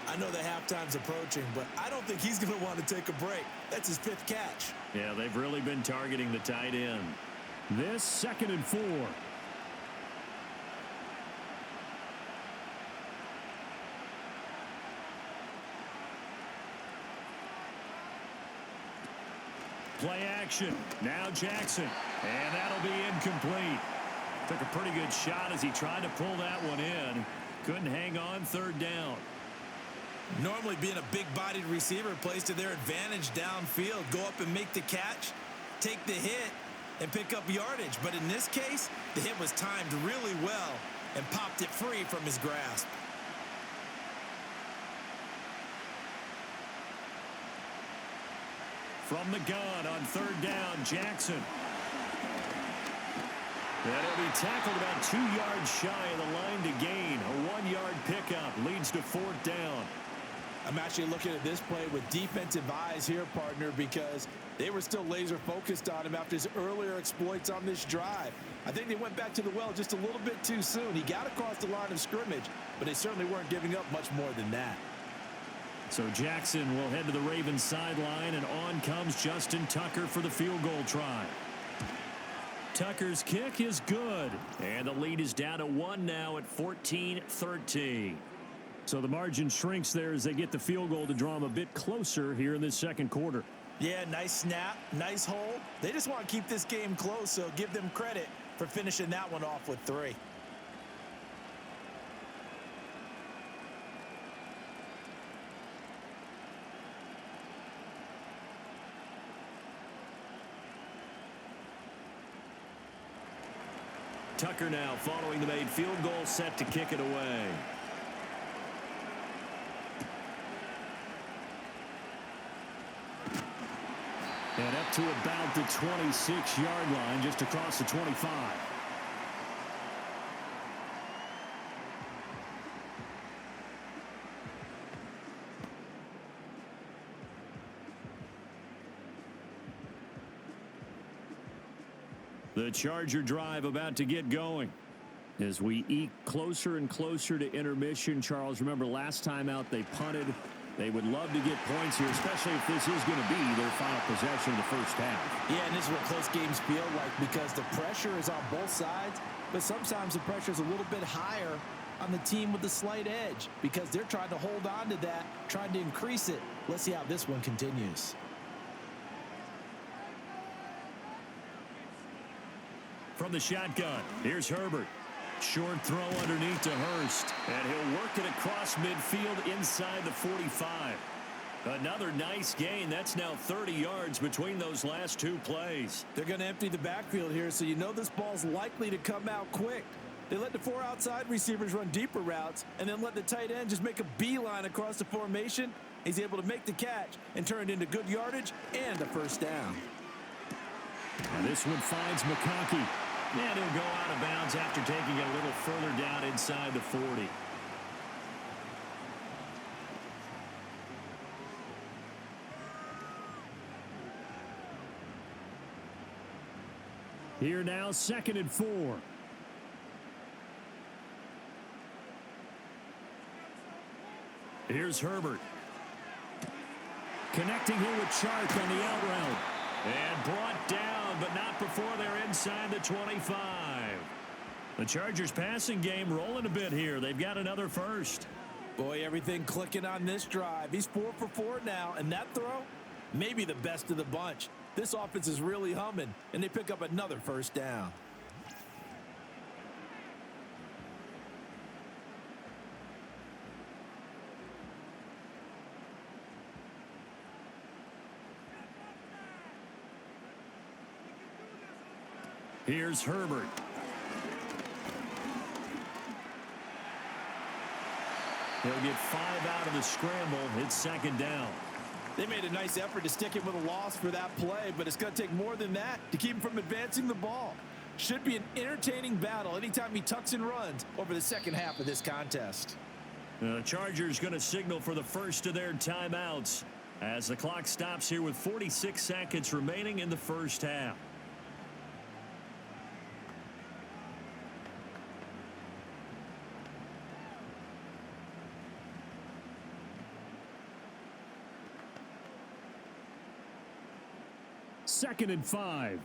I know the halftime's approaching, but I don't think he's going to want to take a break. That's his 5th catch. Yeah, they've really been targeting the tight end. This 2nd and 4. Play action. Now Jackson. And that'll be incomplete. Took a pretty good shot as he tried to pull that one in. Couldn't hang on 3rd down. Normally being a big-bodied receiver plays to their advantage downfield. Go up and make the catch, take the hit, and pick up yardage. But in this case, the hit was timed really well and popped it free from his grasp. From the gun on 3rd down, Jackson. That'll be tackled about 2 yards shy of the line to gain. A 1-yard pickup leads to 4th down. I'm actually looking at this play with defensive eyes here, partner, because they were still laser focused on him after his earlier exploits on this drive. I think they went back to the well just a little bit too soon. He got across the line of scrimmage, but they certainly weren't giving up much more than that. So Jackson will head to the Ravens sideline, and on comes Justin Tucker for the field goal try. Tucker's kick is good, and the lead is down to 1 now at 14-13. So the margin shrinks there as they get the field goal to draw them a bit closer here in this 2nd quarter. Yeah, nice snap, nice hold. They just want to keep this game close, so give them credit for finishing that one off with 3. Tucker now following the made field goal, set to kick it away. And up to about the 26-yard line, just across the 25. The Charger drive about to get going. As we eke closer and closer to intermission, Charles, remember last time out they punted. They would love to get points here, especially if this is going to be their final possession of the 1st half. Yeah, and this is what close games feel like because the pressure is on both sides, but sometimes the pressure is a little bit higher on the team with the slight edge because they're trying to hold on to that, trying to increase it. Let's see how this one continues. From the shotgun, here's Herbert. Short throw underneath to Hurst, and he'll work it across midfield inside the 45. Another nice gain. That's now 30 yards between those last two plays. They're going to empty the backfield here, so you know this ball's likely to come out quick. They let the 4 outside receivers run deeper routes and then let the tight end just make a beeline across the formation. He's able to make the catch and turn it into good yardage and a first down. And this one finds McConkey. And he'll go out of bounds after taking it a little further down inside the 40. Here now, 2nd and 4. Here's Herbert. Connecting here with Chark on the out route. And brought down, but not before they're inside the 25. The Chargers passing game rolling a bit here. They've got another first. Boy, everything clicking on this drive. He's 4 for 4 now, and that throw, maybe the best of the bunch. This offense is really humming, and they pick up another first down. Here's Herbert. He'll get 5 out of the scramble. It's 2nd down. They made a nice effort to stick him with a loss for that play, but it's going to take more than that to keep him from advancing the ball. Should be an entertaining battle anytime he tucks and runs over the second half of this contest. The Chargers going to signal for the first of their timeouts as the clock stops here with 46 seconds remaining in the first half. Second and 5.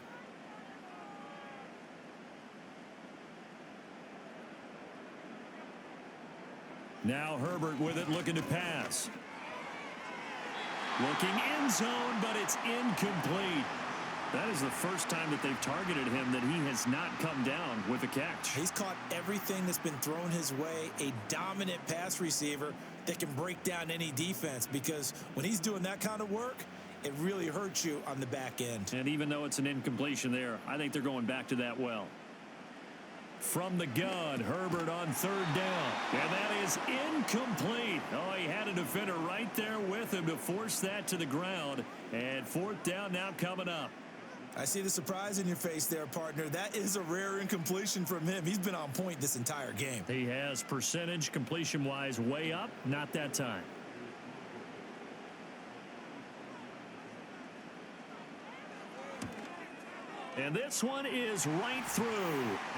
Now Herbert with it, looking to pass. Looking end zone, but it's incomplete. That is the first time that they've targeted him that he has not come down with a catch. He's caught everything that's been thrown his way. A dominant pass receiver that can break down any defense, because when he's doing that kind of work, it really hurts you on the back end. And even though it's an incompletion there, I think they're going back to that well. From the gun, Herbert on 3rd down. And that is incomplete. Oh, he had a defender right there with him to force that to the ground. And 4th down now coming up. I see the surprise in your face there, partner. That is a rare incompletion from him. He's been on point this entire game. He has percentage completion-wise way up. Not that time. And this one is right through.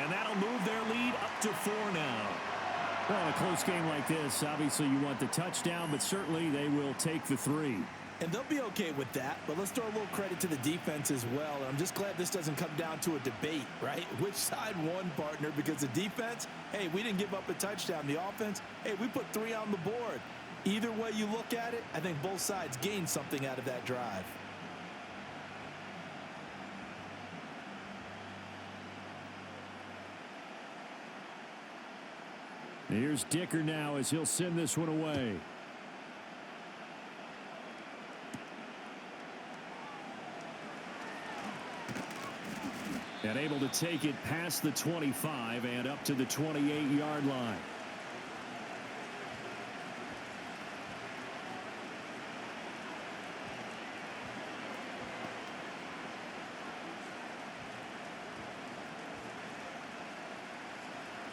And that'll move their lead up to 4 now. Well, a close game like this, obviously you want the touchdown, but certainly they will take the 3. And they'll be okay with that, but let's throw a little credit to the defense as well. And I'm just glad this doesn't come down to a debate, right? Which side won, partner? Because the defense, hey, we didn't give up a touchdown. The offense, hey, we put 3 on the board. Either way you look at it, I think both sides gained something out of that drive. Here's Dicker now as he'll send this one away. And able to take it past the 25 and up to the 28-yard line.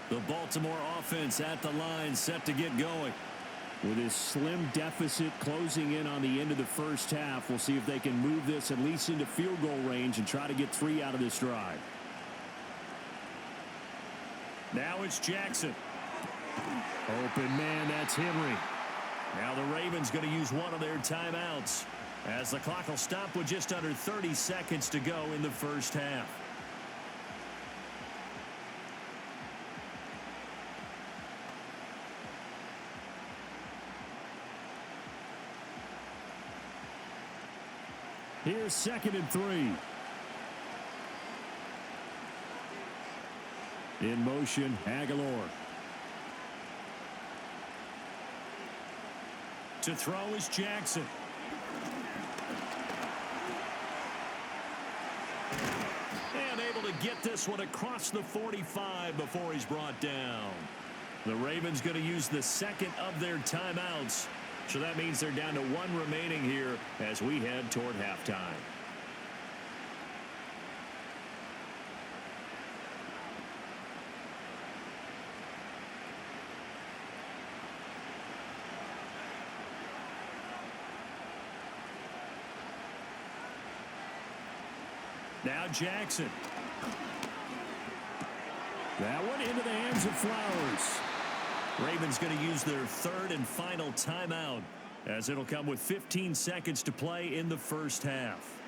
The Baltimore offense at the line, set to get going. With his slim deficit closing in on the end of the first half, we'll see if they can move this at least into field goal range and try to get 3 out of this drive. Now it's Jackson. Open man, that's Henry. Now the Ravens going to use one of their timeouts as the clock will stop with just under 30 seconds to go in the first half. Here's 2nd and 3. In motion, Aguilar. To throw is Jackson. get this one across the 45 before he's brought down. The Ravens going to use the second of their timeouts. So that means they're down to one remaining here as we head toward halftime. Now Jackson. That one into the hands of Flowers. Ravens going to use their third and final timeout as it'll come with 15 seconds to play in the first half.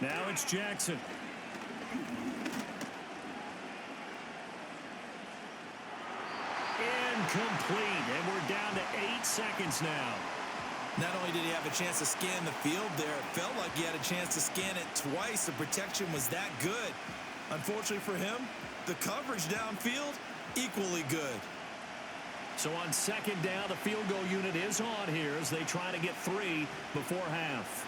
Now it's Jackson. Incomplete, and we're down to 8 seconds now. Not only did he have a chance to scan the field there, it felt like he had a chance to scan it twice. The protection was that good. Unfortunately for him, the coverage downfield, equally good. So on second down, the field goal unit is on here as they try to get 3 before half.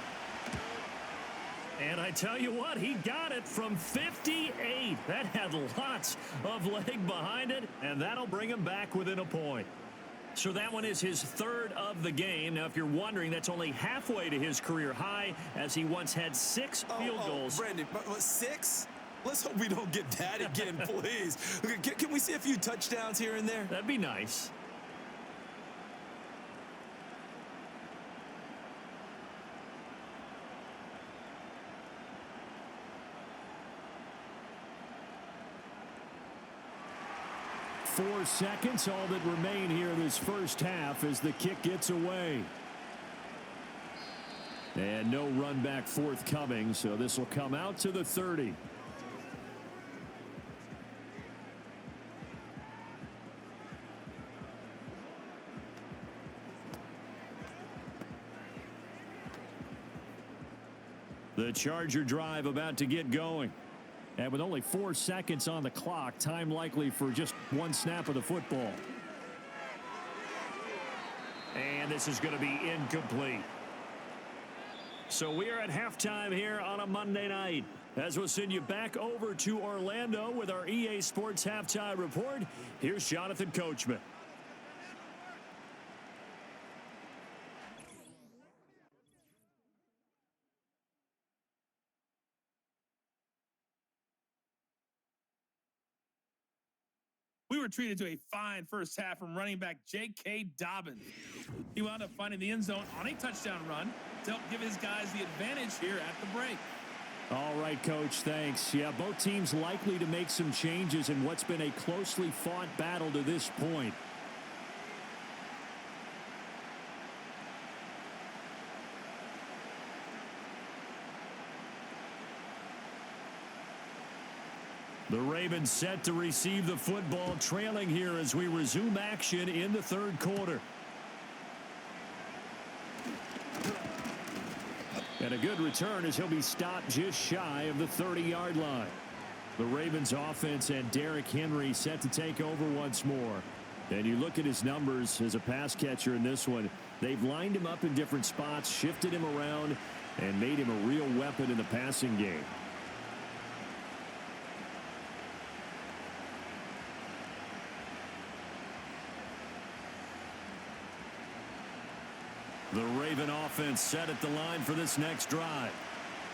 And I tell you what, he got it from 58. That had lots of leg behind it, and that'll bring him back within a point. So that one is his third of the game. Now, if you're wondering, that's only halfway to his career high, as he once had 6 field goals. Brandon, 6? Let's hope we don't get that again, please. Can we see a few touchdowns here and there? That'd be nice. Four seconds, all that remain here in this first half as the kick gets away. And no run back forthcoming, so this will come out to the 30. The Charger drive about to get going. And with only 4 seconds on the clock, time likely for just one snap of the football. And this is going to be incomplete. So we are at halftime here on a Monday night. As we'll send you back over to Orlando with our EA Sports Halftime Report, here's Jonathan Coachman. We were treated to a fine first half from running back J.K. Dobbins. He wound up finding the end zone on a touchdown run to help give his guys the advantage here at the break. All right, Coach, thanks. Yeah, both teams likely to make some changes in what's been a closely fought battle to this point. The Ravens set to receive the football, trailing here as we resume action in the third quarter. And a good return as he'll be stopped just shy of the 30-yard line. The Ravens offense and Derrick Henry set to take over once more. And you look at his numbers as a pass catcher in this one. They've lined him up in different spots, shifted him around, and made him a real weapon in the passing game. The Raven offense set at the line for this next drive.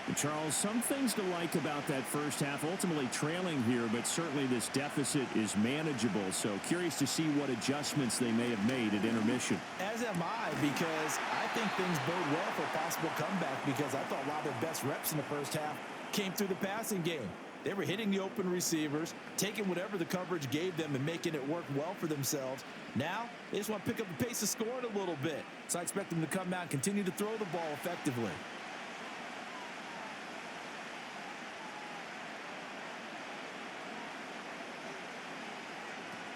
And Charles, some things to like about that first half. Ultimately trailing here, but certainly this deficit is manageable. So curious to see what adjustments they may have made at intermission. As am I, because I think things bode well for a possible comeback, because I thought a lot of their best reps in the first half came through the passing game. They were hitting the open receivers, taking whatever the coverage gave them and making it work well for themselves. Now, they just want to pick up the pace of scoring a little bit. So I expect them to come out and continue to throw the ball effectively.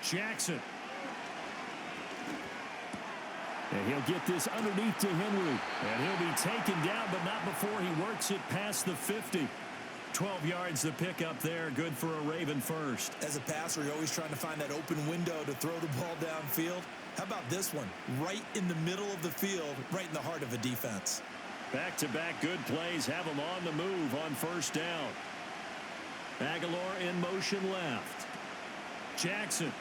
Jackson. And he'll get this underneath to Henry. And he'll be taken down, but not before he works it past the 50. 12 yards the pickup there. Good for a Raven first. As a passer, you're always trying to find that open window to throw the ball downfield. How about this one? Right in the middle of the field, right in the heart of a defense. Back-to-back good plays have him on the move on first down. Aguilar in motion left. Jackson.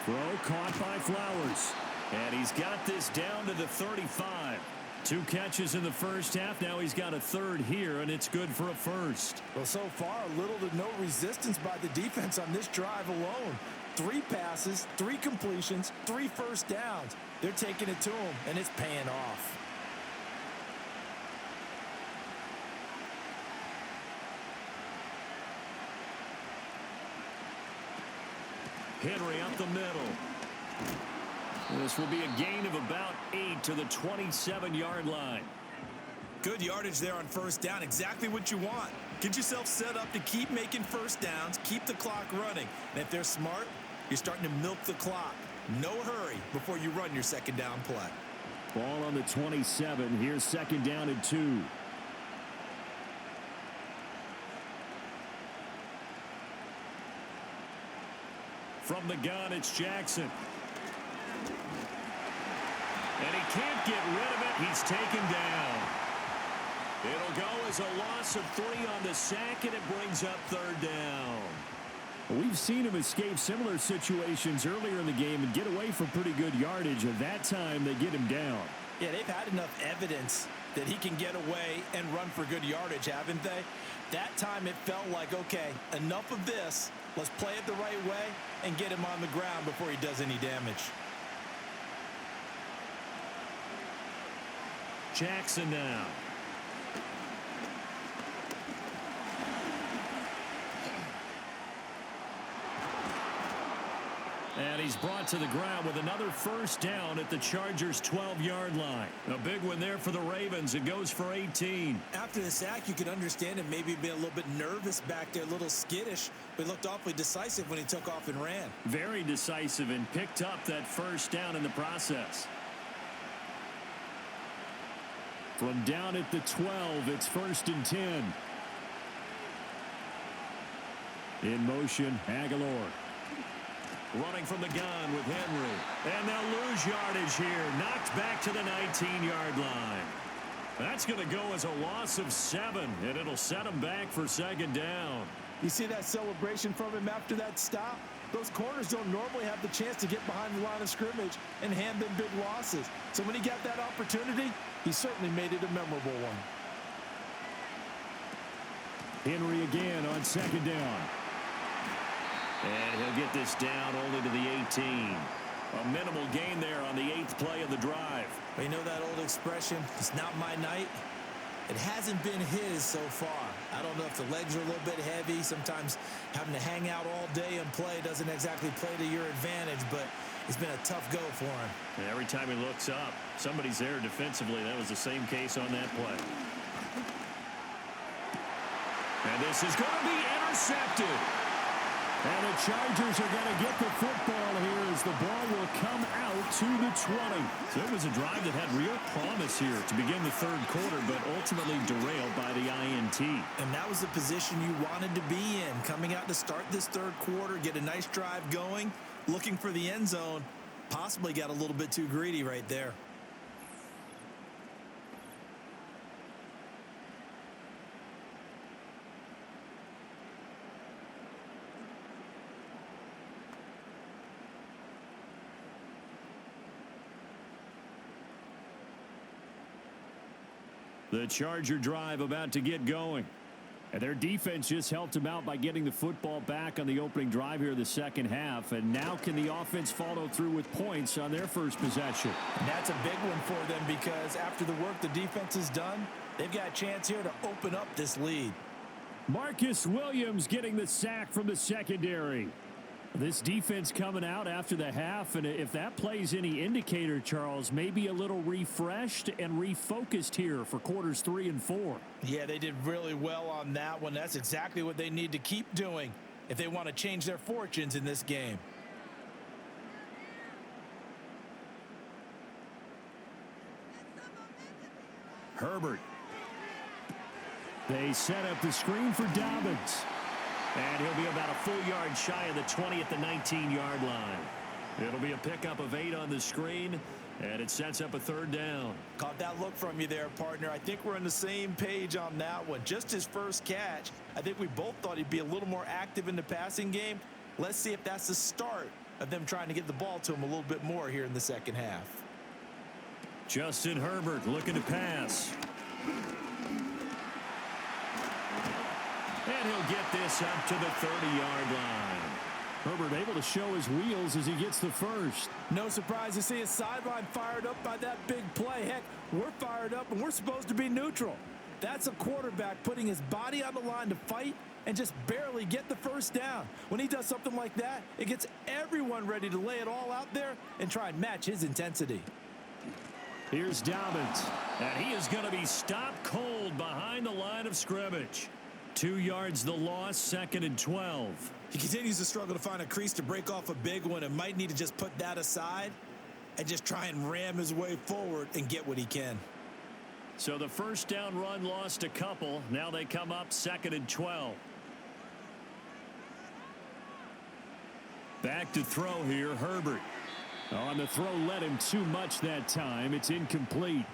Throw caught by Flowers. And he's got this down to the 35. 2 catches in the first half. Now he's got a third here, and it's good for a first. Well, so far, little to no resistance by the defense on this drive alone. 3 passes, 3 completions, 3 first downs. They're taking it to him, and it's paying off. Henry up the middle. This will be a gain of about 8 to the 27-yard line. Good yardage there on first down. Exactly what you want. Get yourself set up to keep making first downs, keep the clock running. And if they're smart, you're starting to milk the clock. No hurry before you run your second down play. Ball on the 27. Here's second down and 2. From the gun, it's Jackson. And he can't get rid of it. He's taken down. It'll go as a loss of 3 on the sack, and it brings up third down. We've seen him escape similar situations earlier in the game and get away from pretty good yardage. At that time, they get him down. Yeah, they've had enough evidence that he can get away and run for good yardage, haven't they? That time it felt like, okay, enough of this. Let's play it the right way and get him on the ground before he does any damage. Jackson now. And he's brought to the ground with another first down at the Chargers' 12-yard line. A big one there for the Ravens. It goes for 18. After the sack, you can understand him maybe being a little bit nervous back there, a little skittish, but he looked awfully decisive when he took off and ran. Very decisive and picked up that first down in the process. From down at the 12, it's 1st and 10. In motion, Aguilar. Running from the gun with Henry. And they'll lose yardage here. Knocked back to the 19-yard line. That's going to go as a loss of 7, and it'll set them back for second down. You see that celebration from him after that stop? Those corners don't normally have the chance to get behind the line of scrimmage and hand them big losses. So when he got that opportunity, he certainly made it a memorable one. Henry again on second down. And he'll get this down only to the 18. A minimal gain there on the 8th play of the drive. But you know that old expression, it's not my night? It hasn't been his so far. I don't know if the legs are a little bit heavy. Sometimes having to hang out all day and play doesn't exactly play to your advantage, but it's been a tough go for him. And every time he looks up, somebody's there defensively. That was the same case on that play. And this is going to be intercepted. And the Chargers are going to get the football here as the ball will come out to the 20. So it was a drive that had real promise here to begin the third quarter, but ultimately derailed by the INT. And that was the position you wanted to be in, coming out to start this third quarter, get a nice drive going, looking for the end zone. Possibly got a little bit too greedy right there. The Charger drive about to get going. And their defense just helped them out by getting the football back on the opening drive here in the second half. And now can the offense follow through with points on their first possession? And that's a big one for them because after the work the defense has done, they've got a chance here to open up this lead. Marcus Williams getting the sack from the secondary. This defense coming out after the half, and if that plays any indicator, Charles, maybe a little refreshed and refocused here for quarters 3 and 4. Yeah, they did really well on that one. That's exactly what they need to keep doing if they want to change their fortunes in this game. Herbert. They set up the screen for Dobbins. And he'll be about a full yard shy of the 20 at the 19-yard line. It'll be a pickup of 8 on the screen, and it sets up a third down. Caught that look from you there, partner. I think we're on the same page on that one. Just his first catch, I think we both thought he'd be a little more active in the passing game. Let's see if that's the start of them trying to get the ball to him a little bit more here in the second half. Justin Herbert looking to pass. And he'll get this up to the 30-yard line. Herbert able to show his wheels as he gets the first. No surprise to see his sideline fired up by that big play. Heck, we're fired up and we're supposed to be neutral. That's a quarterback putting his body on the line to fight and just barely get the first down. When he does something like that, it gets everyone ready to lay it all out there and try and match his intensity. Here's Dobbins, and he is going to be stopped cold behind the line of scrimmage. 2 yards the loss, 2nd and 12. He continues to struggle to find a crease to break off a big one and might need to just put that aside and just try and ram his way forward and get what he can. So the first down run lost a couple. Now they come up 2nd and 12. Back to throw here, Herbert. On the throw led him too much that time. It's incomplete.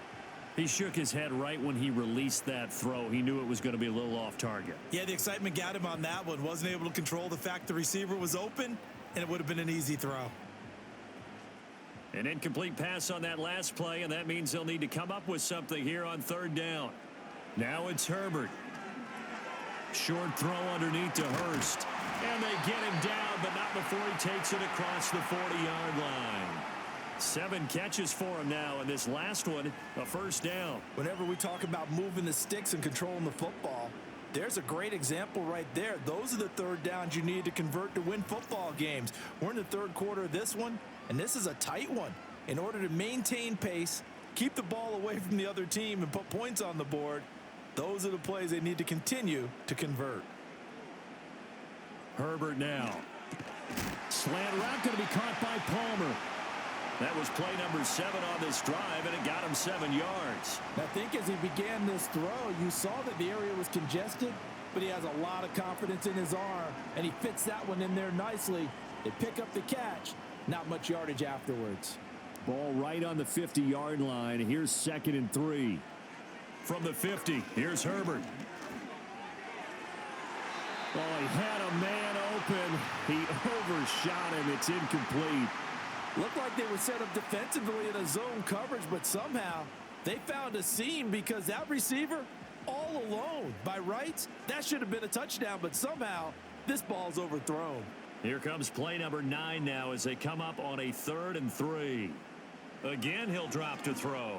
He shook his head right when he released that throw. He knew it was going to be a little off target. Yeah, the excitement got him on that one. Wasn't able to control the fact the receiver was open, and it would have been an easy throw. An incomplete pass on that last play, and that means they'll need to come up with something here on 3rd down. Now it's Herbert. Short throw underneath to Hurst. And they get him down, but not before he takes it across the 40-yard line. 7 catches for him now, and this last one, a first down. Whenever we talk about moving the sticks and controlling the football, there's a great example right there. Those are the 3rd downs you need to convert to win football games. We're in the 3rd quarter of this one, and this is a tight one. In order to maintain pace, keep the ball away from the other team, and put points on the board, those are the plays they need to continue to convert. Herbert now. Slant route going to be caught by Palmer. That was play number 7 on this drive, and it got him 7 yards. I think as he began this throw, you saw that the area was congested, but he has a lot of confidence in his arm, and he fits that one in there nicely. They pick up the catch. Not much yardage afterwards. Ball right on the 50-yard line. Here's 2nd and 3. From the 50, here's Herbert. Oh, he had a man open. He overshot him. It's incomplete. Looked like they were set up defensively in a zone coverage, but somehow they found a seam because that receiver all alone. By rights, that should have been a touchdown, but somehow this ball's overthrown. Here comes play number 9 now as they come up on a 3rd and 3. Again, he'll drop to throw.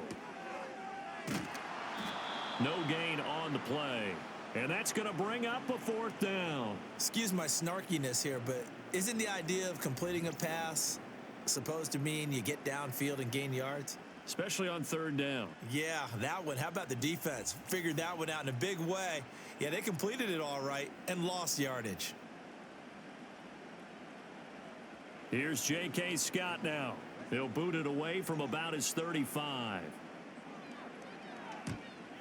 No gain on the play. And that's going to bring up a 4th down. Excuse my snarkiness here, but isn't the idea of completing a pass supposed to mean you get downfield and gain yards? Especially on 3rd down. Yeah, that one. How about the defense? Figured that one out in a big way. Yeah, they completed it all right and lost yardage. Here's J.K. Scott now. He'll boot it away from about his 35.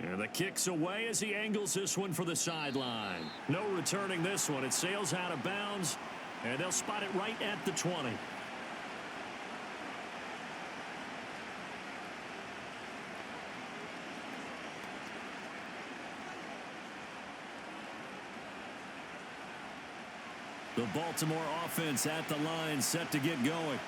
And the kick's away as he angles this one for the sideline. No returning this one. It sails out of bounds, and they'll spot it right at the 20. The Baltimore offense at the line, set to get going.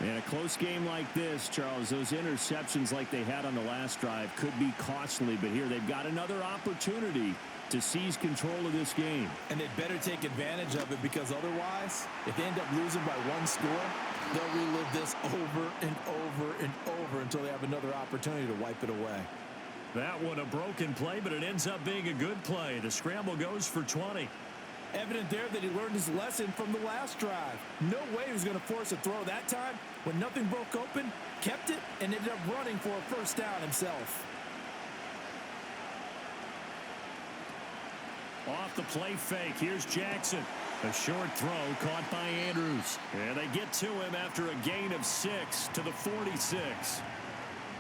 In a close game like this, Charles, those interceptions like they had on the last drive could be costly, but here they've got another opportunity to seize control of this game. And they'd better take advantage of it, because otherwise, if they end up losing by 1 score, they'll relive this over and over and over until they have another opportunity to wipe it away. That one a broken play, but it ends up being a good play. The scramble goes for 20. Evident there that he learned his lesson from the last drive. No way he was going to force a throw that time. When nothing broke open, kept it, and ended up running for a 1st down himself. Off the play fake, here's Jackson. A short throw caught by Andrews. And they get to him after a gain of 6 to the 46.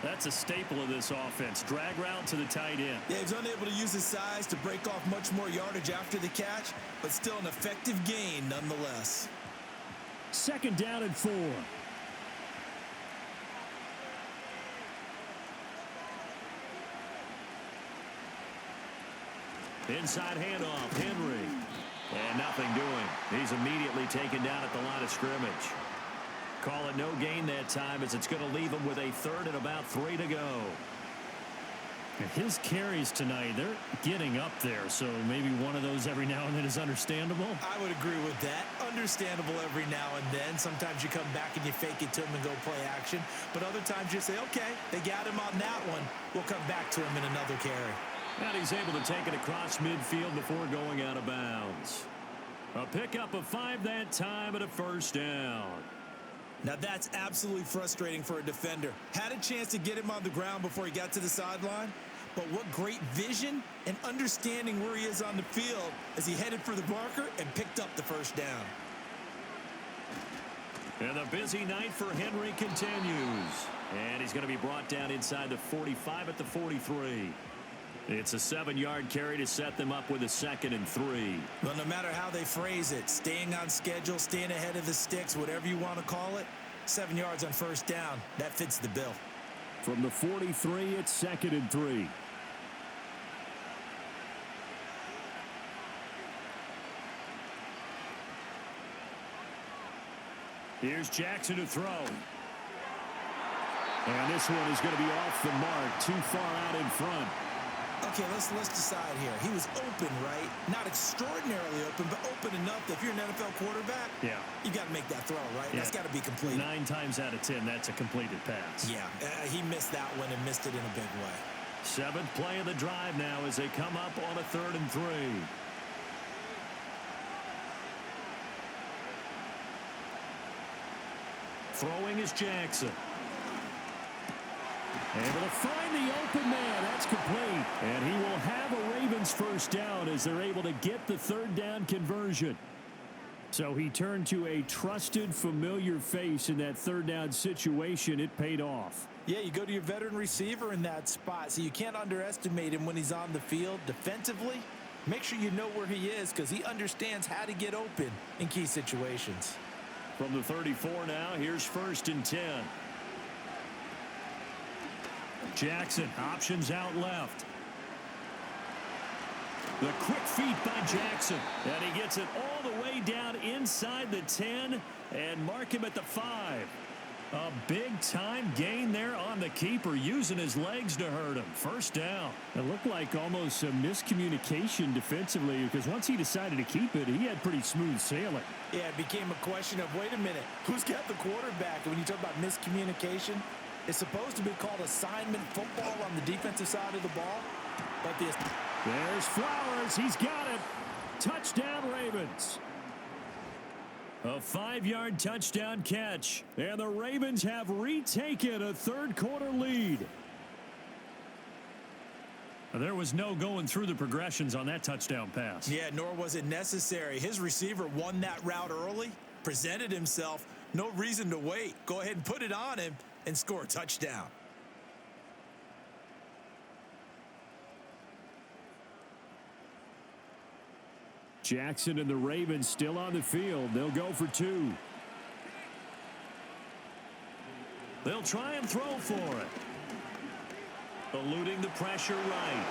That's a staple of this offense. Drag route to the tight end. Yeah, he's unable to use his size to break off much more yardage after the catch, but still an effective gain nonetheless. 2nd down and 4. Inside handoff, Henry. And nothing doing. He's immediately taken down at the line of scrimmage. Call it no gain that time as it's going to leave him with a 3rd and about 3 to go. And his carries tonight, they're getting up there, so maybe one of those every now and then is understandable. I would agree with that. Understandable every now and then. Sometimes you come back and you fake it to him and go play action. But other times you say, okay, they got him on that one. We'll come back to him in another carry. And he's able to take it across midfield before going out of bounds. A pickup of 5 that time and a 1st down. Now that's absolutely frustrating for a defender. Had a chance to get him on the ground before he got to the sideline, but what great vision and understanding where he is on the field as he headed for the marker and picked up the 1st down. And the busy night for Henry continues. And he's going to be brought down inside the 45 at the 43. It's a 7-yard carry to set them up with a 2nd and 3. Well, no matter how they phrase it, staying on schedule, staying ahead of the sticks, whatever you want to call it, 7 yards on 1st down, that fits the bill. From the 43, it's 2nd and 3. Here's Jackson to throw. And this one is going to be off the mark, too far out in front. Okay, let's decide here. He was open, right? Not extraordinarily open, but open enough that if you're an NFL quarterback, you got to make that throw, right? Yeah. That's got to be completed. 9 times out of 10, that's a completed pass. Yeah, he missed that one and missed it in a big way. 7th play of the drive now as they come up on a 3rd and 3. Throwing is Jackson. Able to find the open man. That's complete. And he will have a Ravens 1st down as they're able to get the 3rd down conversion. So he turned to a trusted, familiar face in that 3rd down situation. It paid off. Yeah, you go to your veteran receiver in that spot, so you can't underestimate him when he's on the field defensively. Make sure you know where he is because he understands how to get open in key situations. From the 34 now, here's 1st and 10. Jackson, options out left. The quick feet by Jackson. And he gets it all the way down inside the 10 and mark him at the 5. A big-time gain there on the keeper, using his legs to hurt him. 1st down. It looked like almost a miscommunication defensively because once he decided to keep it, he had pretty smooth sailing. Yeah, it became a question of, wait a minute, who's got the quarterback? And when you talk about miscommunication, it's supposed to be called assignment football on the defensive side of the ball. But there's Flowers. He's got it. Touchdown, Ravens. A 5-yard touchdown catch. And the Ravens have retaken a 3rd quarter lead. There was no going through the progressions on that touchdown pass. Yeah, nor was it necessary. His receiver won that route early, presented himself. No reason to wait. Go ahead and put it on him and score a touchdown. Jackson and the Ravens still on the field. They'll go for 2. They'll try and throw for it. Eluding the pressure right.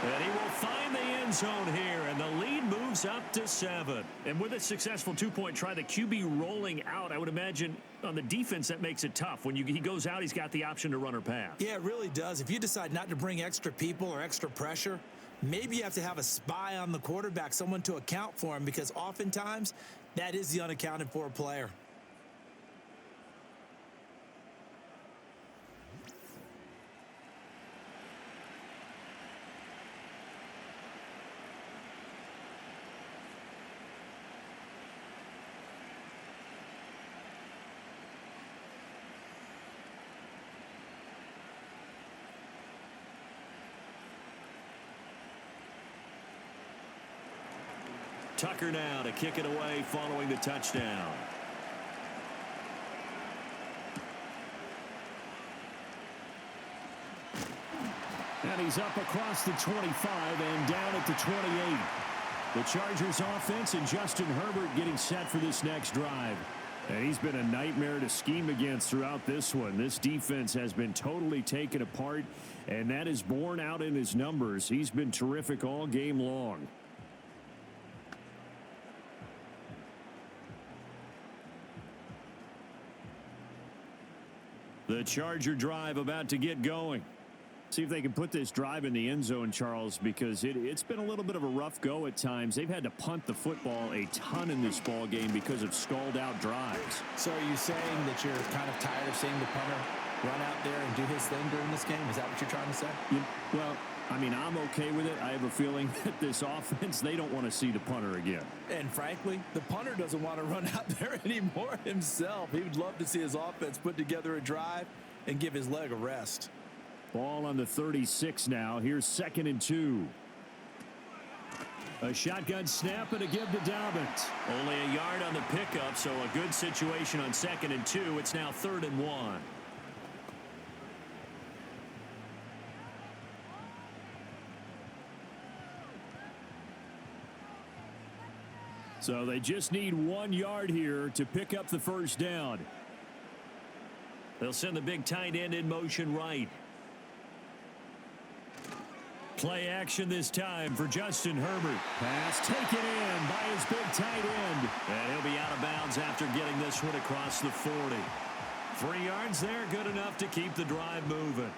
And he will find the end zone here, and the lead moves up to 7. And with a successful 2-point try, the QB rolling out, I would imagine on the defense that makes it tough. When he goes out, he's got the option to run or pass. Yeah, it really does. If you decide not to bring extra people or extra pressure, maybe you have to have a spy on the quarterback, someone to account for him, because oftentimes that is the unaccounted for player. Tucker now to kick it away following the touchdown. and he's up across the 25 and down at the 28. The Chargers offense and Justin Herbert getting set for this next drive. And he's been a nightmare to scheme against throughout this one. This defense has been totally taken apart, and that is borne out in his numbers. He's been terrific all game long. The Charger drive about to get going. See if they can put this drive in the end zone, Charles, because it's been a little bit of a rough go at times. They've had to punt the football a ton in this ball game because of stalled out drives. So are you saying that you're kind of tired of seeing the punter run out there and do his thing during this game? Is that what you're trying to say? Well, I mean, I'm okay with it. I have a feeling that this offense, they don't want to see the punter again. And frankly, the punter doesn't want to run out there anymore himself. He would love to see his offense put together a drive and give his leg a rest. Ball on the 36 now. Here's 2nd and 2. A shotgun snap and a give to Dobbins. Only a yard on the pickup, so a good situation on 2nd and 2. It's now 3rd and 1. So they just need 1 yard here to pick up the first down. They'll send the big tight end in motion right. Play action this time for Justin Herbert. Pass taken in by his big tight end. And he'll be out of bounds after getting this one across the 40. 3 yards there, good enough to keep the drive moving.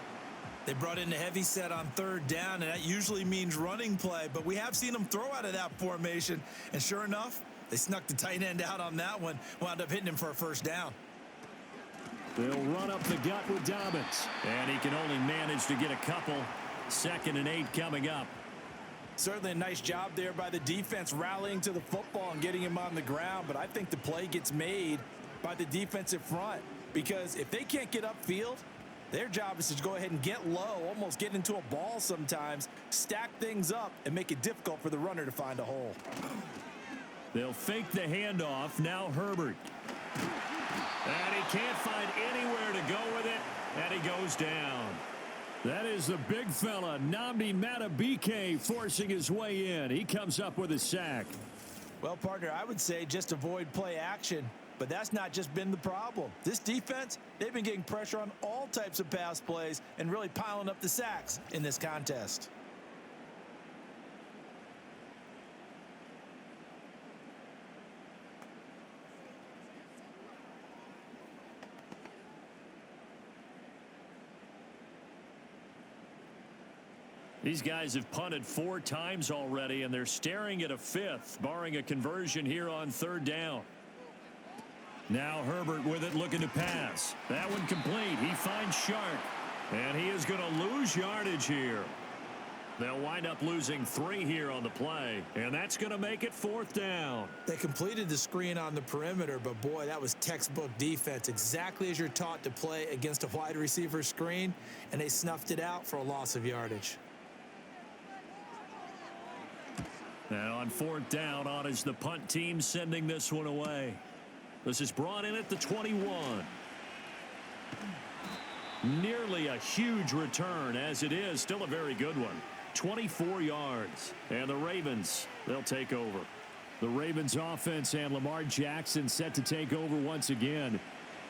They brought in the heavy set on 3rd down, and that usually means running play, but we have seen them throw out of that formation, and sure enough, they snuck the tight end out on that one, wound up hitting him for a first down. They'll run up the gut with Dobbins, and he can only manage to get a couple. 2nd and 8 coming up. Certainly a nice job there by the defense rallying to the football and getting him on the ground, but I think the play gets made by the defensive front, because if they can't get upfield, their job is to go ahead and get low, almost get into a ball sometimes, stack things up, and make it difficult for the runner to find a hole. They'll fake the handoff. Now Herbert. And he can't find anywhere to go with it, and he goes down. That is the big fella, Nnamdi Madubuike, forcing his way in. He comes up with a sack. Well, partner, I would say just avoid play action, but that's not just been the problem. This defense, they've been getting pressure on all types of pass plays and really piling up the sacks in this contest. These guys have punted 4 times already, and they're staring at a 5th, barring a conversion here on 3rd down. Now Herbert with it, looking to pass. That one complete. He finds Shark, and he is going to lose yardage here. They'll wind up losing 3 here on the play, and that's going to make it 4th down. They completed the screen on the perimeter, but boy, that was textbook defense, exactly as you're taught to play against a wide receiver screen, and they snuffed it out for a loss of yardage. Now on 4th down, on is the punt team sending this one away. This is brought in at the 21. Nearly a huge return, as it is still a very good one. 24 yards. And the Ravens, they'll take over. The Ravens offense and Lamar Jackson set to take over once again.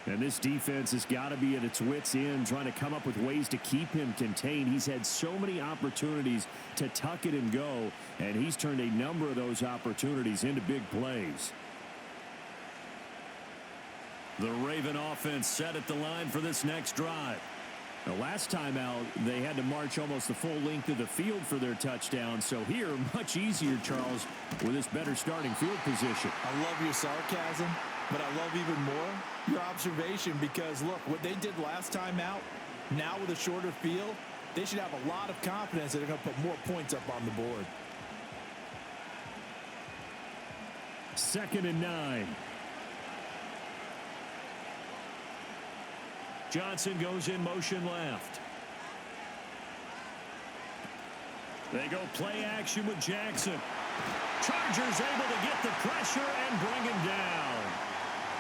And this defense has got to be at its wits' end, trying to come up with ways to keep him contained. He's had so many opportunities to tuck it and go, and he's turned a number of those opportunities into big plays. The Raven offense set at the line for this next drive. The last time out, they had to march almost the full length of the field for their touchdown. So here, much easier, Charles, with this better starting field position. I love your sarcasm, but I love even more your observation, because look, what they did last time out, now with a shorter field, they should have a lot of confidence that they're going to put more points up on the board. 2nd and 9. Johnson goes in motion left. They go play action with Jackson. Chargers able to get the pressure and bring him down.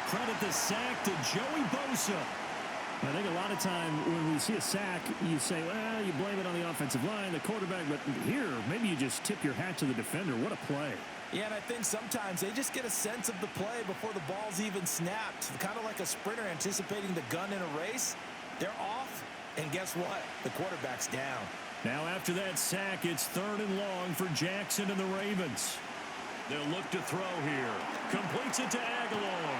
Credit the sack to Joey Bosa. I think a lot of time when we see a sack, you say, well, you blame it on the offensive line, the quarterback, but here, maybe you just tip your hat to the defender. What a play. Yeah, and I think sometimes they just get a sense of the play before the ball's even snapped. Kind of like a sprinter anticipating the gun in a race. They're off, and guess what? The quarterback's down. Now after that sack, it's 3rd and long for Jackson and the Ravens. They'll look to throw here. Completes it to Aguilar.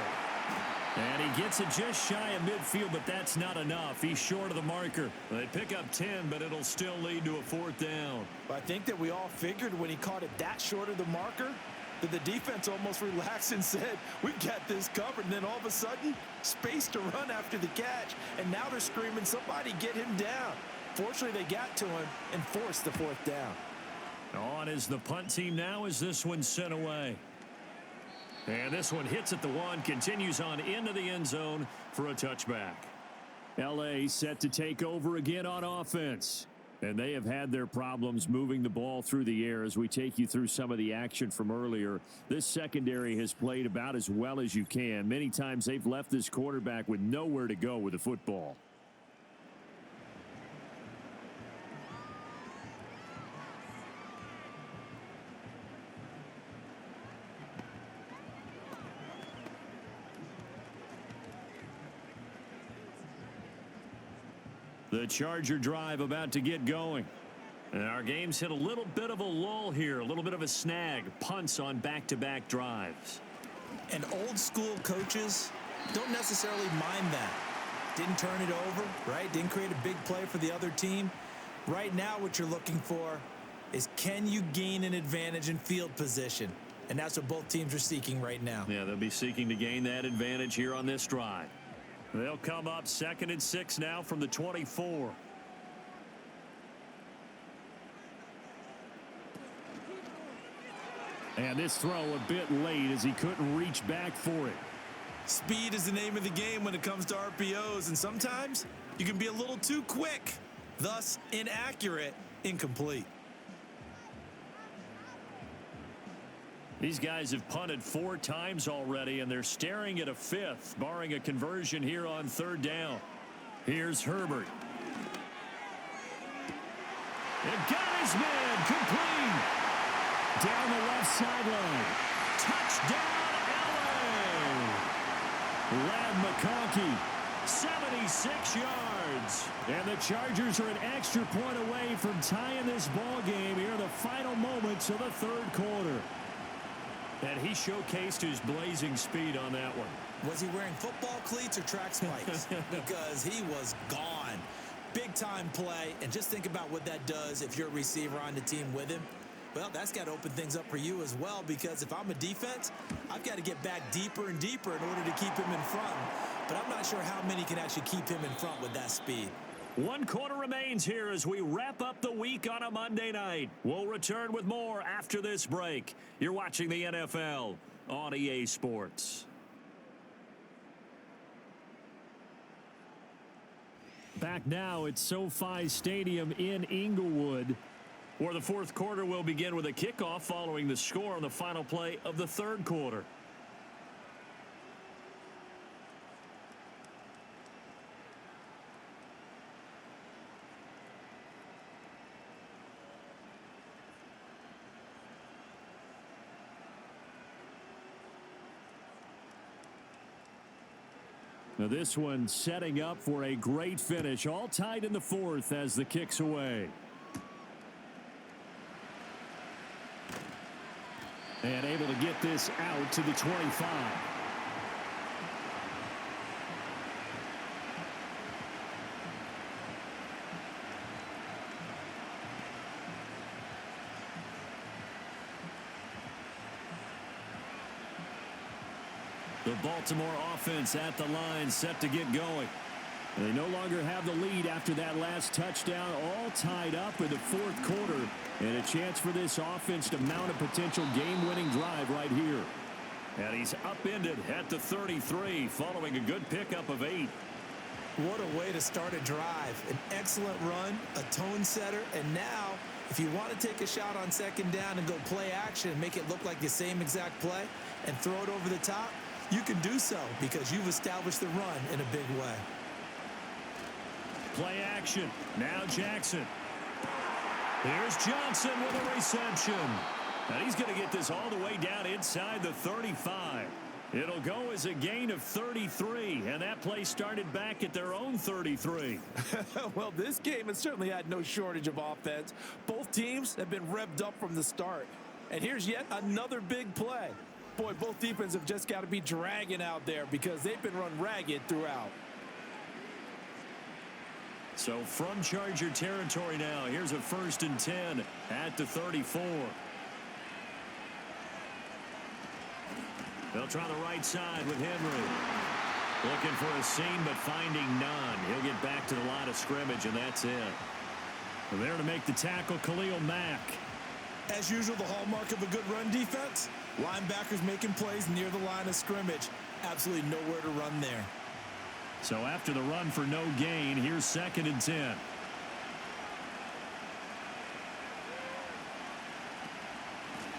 And he gets it just shy of midfield, but that's not enough. He's short of the marker. They pick up 10, but it'll still lead to a 4th down. I think that we all figured when he caught it that short of the marker that the defense almost relaxed and said, we've got this covered. And then all of a sudden, space to run after the catch. And now they're screaming, somebody get him down. Fortunately, they got to him and forced the 4th down. On is the punt team now as this one's sent away. And this one hits at the 1, continues on into the end zone for a touchback. L.A. set to take over again on offense. And they have had their problems moving the ball through the air as we take you through some of the action from earlier. This secondary has played about as well as you can. Many times they've left this quarterback with nowhere to go with the football. The Charger drive about to get going. And our game's hit a little bit of a lull here, a little bit of a snag. Punts on back-to-back drives. And old school coaches don't necessarily mind that. Didn't turn it over, right? Didn't create a big play for the other team. Right now what you're looking for is can you gain an advantage in field position? And that's what both teams are seeking right now. Yeah, they'll be seeking to gain that advantage here on this drive. They'll come up 2nd and 6 now from the 24. And this throw a bit late as he couldn't reach back for it. Speed is the name of the game when it comes to RPOs, and sometimes you can be a little too quick, thus inaccurate, incomplete. These guys have punted 4 times already, and they're staring at a 5th, barring a conversion here on 3rd down. Here's Herbert. It got his man complete. Down the left sideline. Touchdown, LA. Lad McConkey, 76 yards. And the Chargers are an extra point away from tying this ball game here in the final moments of the 3rd quarter. And he showcased his blazing speed on that one. Was he wearing football cleats or track spikes? Because he was gone. Big time play. And just think about what that does if you're a receiver on the team with him. Well, that's got to open things up for you as well, because if I'm a defense, I've got to get back deeper and deeper in order to keep him in front. But I'm not sure how many can actually keep him in front with that speed. 1 quarter remains here as we wrap up the week on a Monday night. We'll return with more after this break. You're watching the NFL on EA Sports. Back now at SoFi Stadium in Inglewood, where the 4th quarter will begin with a kickoff following the score on the final play of the 3rd quarter. Now this one setting up for a great finish, all tied in the 4th as the kick's away. And able to get this out to the 25. The Baltimore offense at the line, set to get going. They no longer have the lead after that last touchdown, all tied up in the 4th quarter. And a chance for this offense to mount a potential game-winning drive right here. And he's upended at the 33 following a good pickup of 8. What a way to start a drive. An excellent run, a tone setter, and now if you want to take a shot on 2nd down and go play action and make it look like the same exact play and throw it over the top, you can do so because you've established the run in a big way. play action. Now Jackson. Here's Johnson with a reception. And he's going to get this all the way down inside the 35. It'll go as a gain of 33, and that play started back at their own 33. Well, this game has certainly had no shortage of offense. Both teams have been revved up from the start. And here's yet another big play. Boy, both defenses have just got to be dragging out there because they've been run ragged throughout. So from Charger territory now, here's a 1st and 10 at the 34. They'll try the right side with Henry. Looking for a seam, but finding none. He'll get back to the line of scrimmage, and that's it. And there to make the tackle, Khalil Mack. As usual, the hallmark of a good run defense, linebackers making plays near the line of scrimmage. Absolutely nowhere to run there. So after the run for no gain, here's 2nd and 10.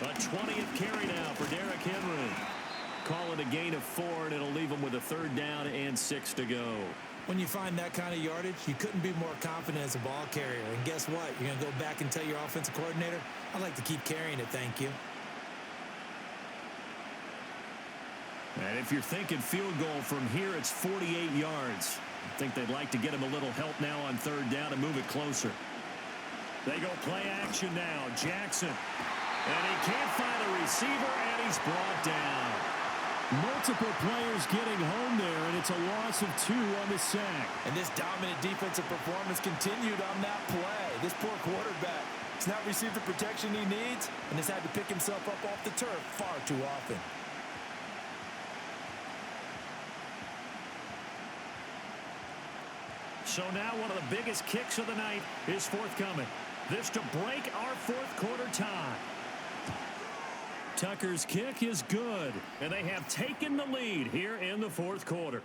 A 20th carry now for Derrick Henry. Call it a gain of 4, and it'll leave them with a 3rd down and 6 to go. When you find that kind of yardage, you couldn't be more confident as a ball carrier. And guess what? You're going to go back and tell your offensive coordinator, I'd like to keep carrying it, thank you. And if you're thinking field goal from here, it's 48 yards. I think they'd like to get him a little help now on 3rd down and move it closer. They go play action now. Jackson. And he can't find a receiver, and he's brought down. Multiple players getting home there, and it's a loss of 2 on the sack. And this dominant defensive performance continued on that play. This poor quarterback has not received the protection he needs and has had to pick himself up off the turf far too often. So now one of the biggest kicks of the night is forthcoming. This to break our 4th quarter tie. Tucker's kick is good, and they have taken the lead here in the 4th quarter.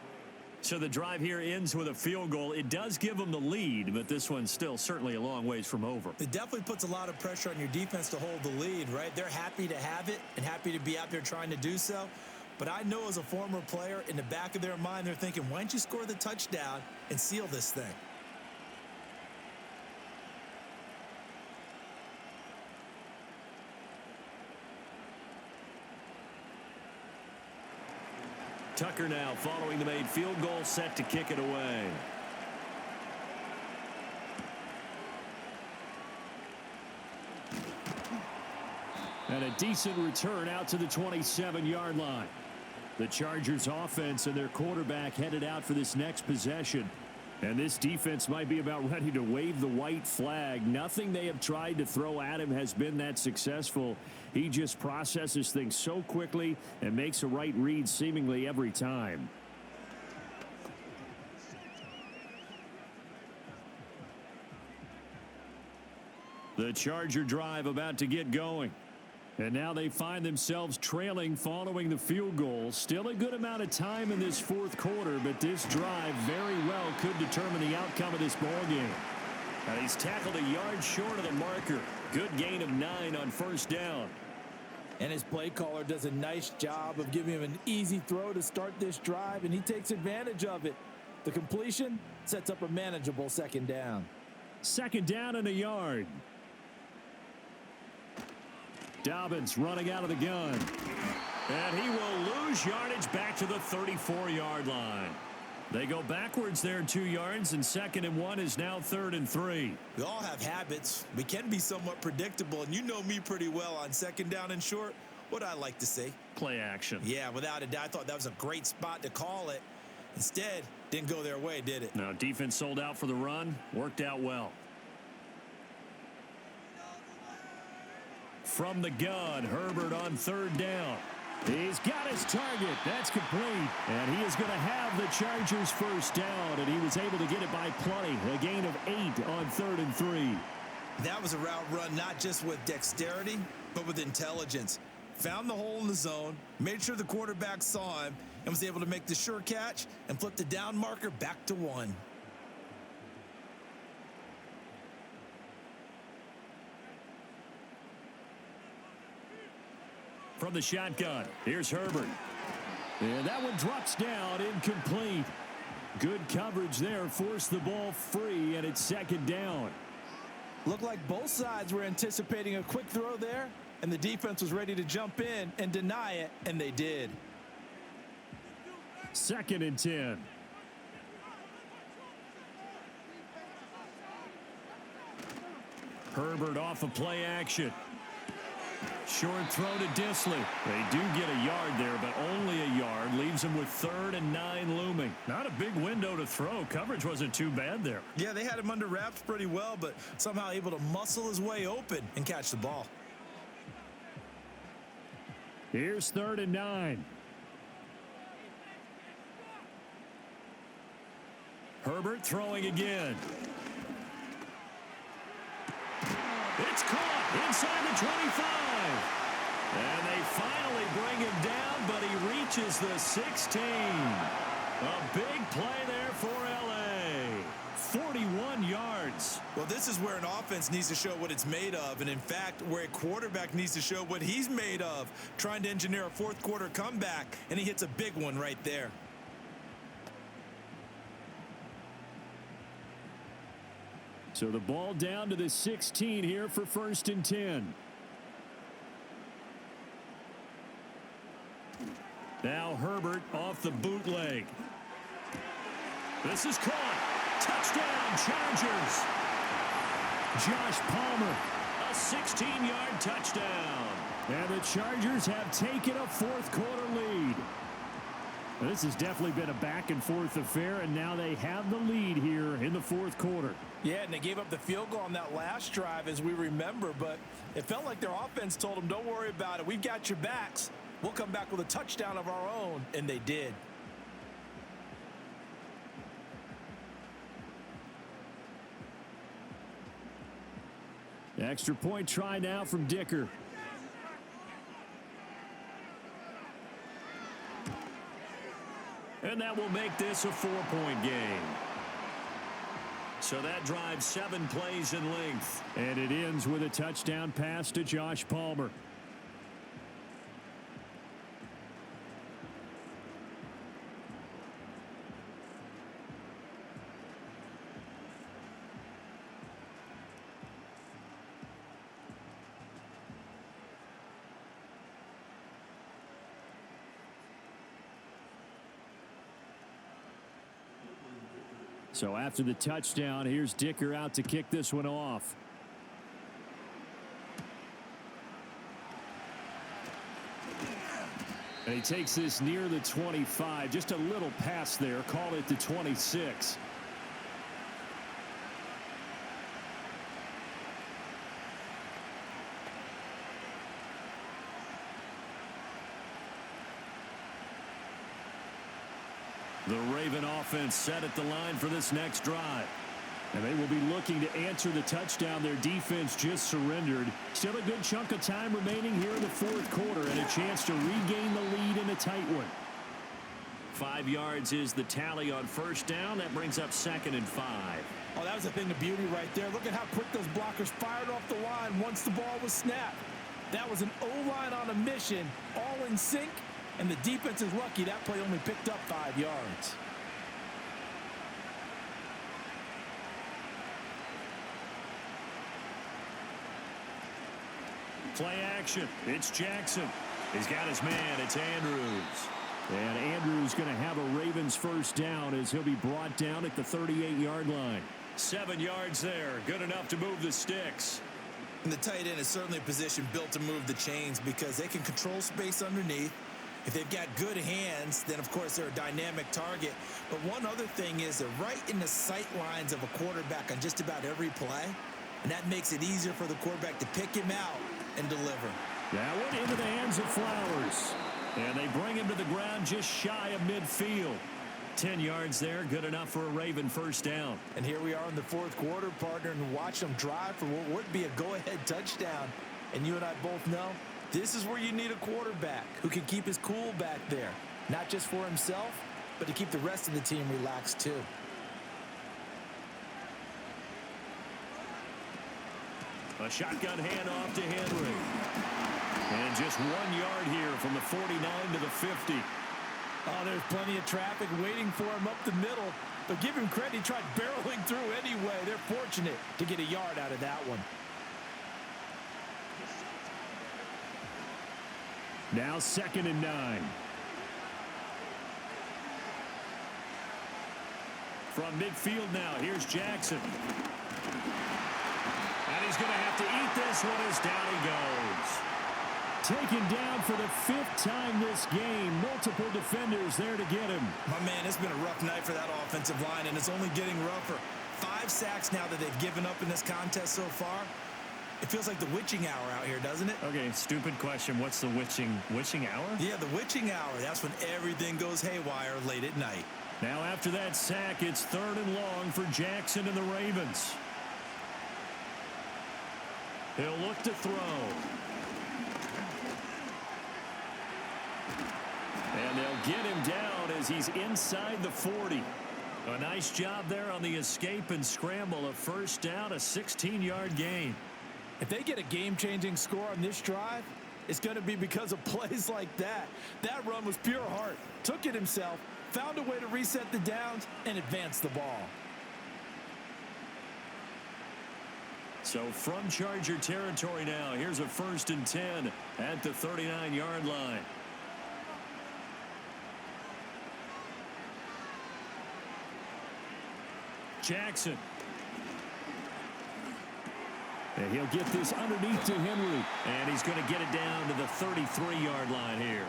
So the drive here ends with a field goal. It does give them the lead, but this one's still certainly a long ways from over. It definitely puts a lot of pressure on your defense to hold the lead, right? They're happy to have it and happy to be out there trying to do so. But I know as a former player, in the back of their mind, they're thinking, why don't you score the touchdown and seal this thing? Tucker now following the made field goal, set to kick it away. And a decent return out to the 27-yard line. The Chargers offense and their quarterback headed out for this next possession. And this defense might be about ready to wave the white flag. Nothing they have tried to throw at him has been that successful. He just processes things so quickly and makes a right read seemingly every time. The Charger drive about to get going. And now they find themselves trailing following the field goal. Still a good amount of time in this 4th quarter, but this drive very well could determine the outcome of this ball game. And he's tackled a yard short of the marker. Good gain of 9 on 1st down. And his play caller does a nice job of giving him an easy throw to start this drive, and he takes advantage of it. The completion sets up a manageable 2nd down. 2nd down and a yard. Dobbins running out of the gun. And he will lose yardage back to the 34-yard line. They go backwards there 2 yards, and 2nd and 1 is now 3rd and 3. We all have habits. We can be somewhat predictable, and you know me pretty well on 2nd down and short. What I like to see? Play action. Yeah, without a doubt. I thought that was a great spot to call it. Instead, didn't go their way, did it? No, defense sold out for the run. Worked out well. From the gun, Herbert on 3rd down. He's got his target. That's complete. And he is going to have the Chargers 1st down, and he was able to get it by plenty. A gain of 8 on 3rd and 3. That was a route run not just with dexterity, but with intelligence. Found the hole in the zone, made sure the quarterback saw him, and was able to make the sure catch and flip the down marker back to 1. From the shotgun, here's Herbert. And that one drops down, incomplete. Good coverage there, forced the ball free, and it's second down. Looked like both sides were anticipating a quick throw there, and the defense was ready to jump in and deny it, and they did. 2nd and 10. Herbert off of play action. Short throw to Disley. They do get a yard there, but only a yard. Leaves them with 3rd and 9 looming. Not a big window to throw. Coverage wasn't too bad there. Yeah, they had him under wraps pretty well, but somehow able to muscle his way open and catch the ball. Here's 3rd and 9. Herbert throwing again. It's caught inside the 25. And they finally bring him down, but he reaches the 16. A big play there for L.A. 41 yards. Well, this is where an offense needs to show what it's made of, and in fact, where a quarterback needs to show what he's made of, trying to engineer a fourth-quarter comeback, and he hits a big one right there. So the ball down to the 16 here for 1st and 10. Now Herbert off the bootleg. This is caught. Touchdown, Chargers. Josh Palmer, a 16-yard touchdown. And the Chargers have taken a fourth-quarter lead. This has definitely been a back-and-forth affair, and now they have the lead here in the fourth quarter. Yeah, and they gave up the field goal on that last drive, as we remember, but it felt like their offense told them, don't worry about it. We've got your backs. We'll come back with a touchdown of our own, and they did. Extra point try now from Dicker. And that will make this a 4-point game. So that drives 7 plays in length. And it ends with a touchdown pass to Josh Palmer. So after the touchdown, here's Dicker out to kick this one off. And he takes this near the 25. Just a little pass there. Call it the 26. The Raven offense set at the line for this next drive. And they will be looking to answer the touchdown their defense just surrendered. Still a good chunk of time remaining here in the fourth quarter and a chance to regain the lead in a tight one. 5 yards is the tally on first down. That brings up 2nd and 5. Oh, that was a thing of beauty right there. Look at how quick those blockers fired off the line once the ball was snapped. That was an O-line on a mission, all in sync. And the defense is lucky that play only picked up 5 yards. Play action. It's Jackson. He's got his man. It's Andrews. And Andrews going to have a Ravens first down as he'll be brought down at the 38-yard line. 7 yards there. Good enough to move the sticks. And the tight end is certainly a position built to move the chains because they can control space underneath. If they've got good hands, then, of course, they're a dynamic target. But one other thing is they're right in the sight lines of a quarterback on just about every play. And that makes it easier for the quarterback to pick him out and deliver. That went into the hands of Flowers. And they bring him to the ground just shy of midfield. 10 yards there, good enough for a Raven first down. And here we are in the fourth quarter, partner, and watch them drive for what would be a go-ahead touchdown. And you and I both know this is where you need a quarterback who can keep his cool back there. Not just for himself, but to keep the rest of the team relaxed too. A shotgun handoff to Henry. And just 1 yard here from the 49 to the 50. Oh, there's plenty of traffic waiting for him up the middle. But give him credit, he tried barreling through anyway. They're fortunate to get a yard out of that one. Now 2nd and 9. From midfield now, here's Jackson. And he's going to have to eat this one as down he goes. Taken down for the 5th time this game. Multiple defenders there to get him. My man, it's been a rough night for that offensive line, and it's only getting rougher. 5 sacks now that they've given up in this contest so far. It feels like the witching hour out here, doesn't it? Okay, stupid question. What's the witching hour? Yeah, the witching hour. That's when everything goes haywire late at night. Now after that sack, it's 3rd and long for Jackson and the Ravens. He'll look to throw. And they'll get him down as he's inside the 40. A nice job there on the escape and scramble. A 1st down, a 16-yard gain. If they get a game-changing score on this drive, it's going to be because of plays like that. That run was pure heart. Took it himself, found a way to reset the downs, and advance the ball. So from Charger territory now, here's a 1st and 10 at the 39-yard line. Jackson. And he'll get this underneath to Henry. And he's going to get it down to the 33-yard line here.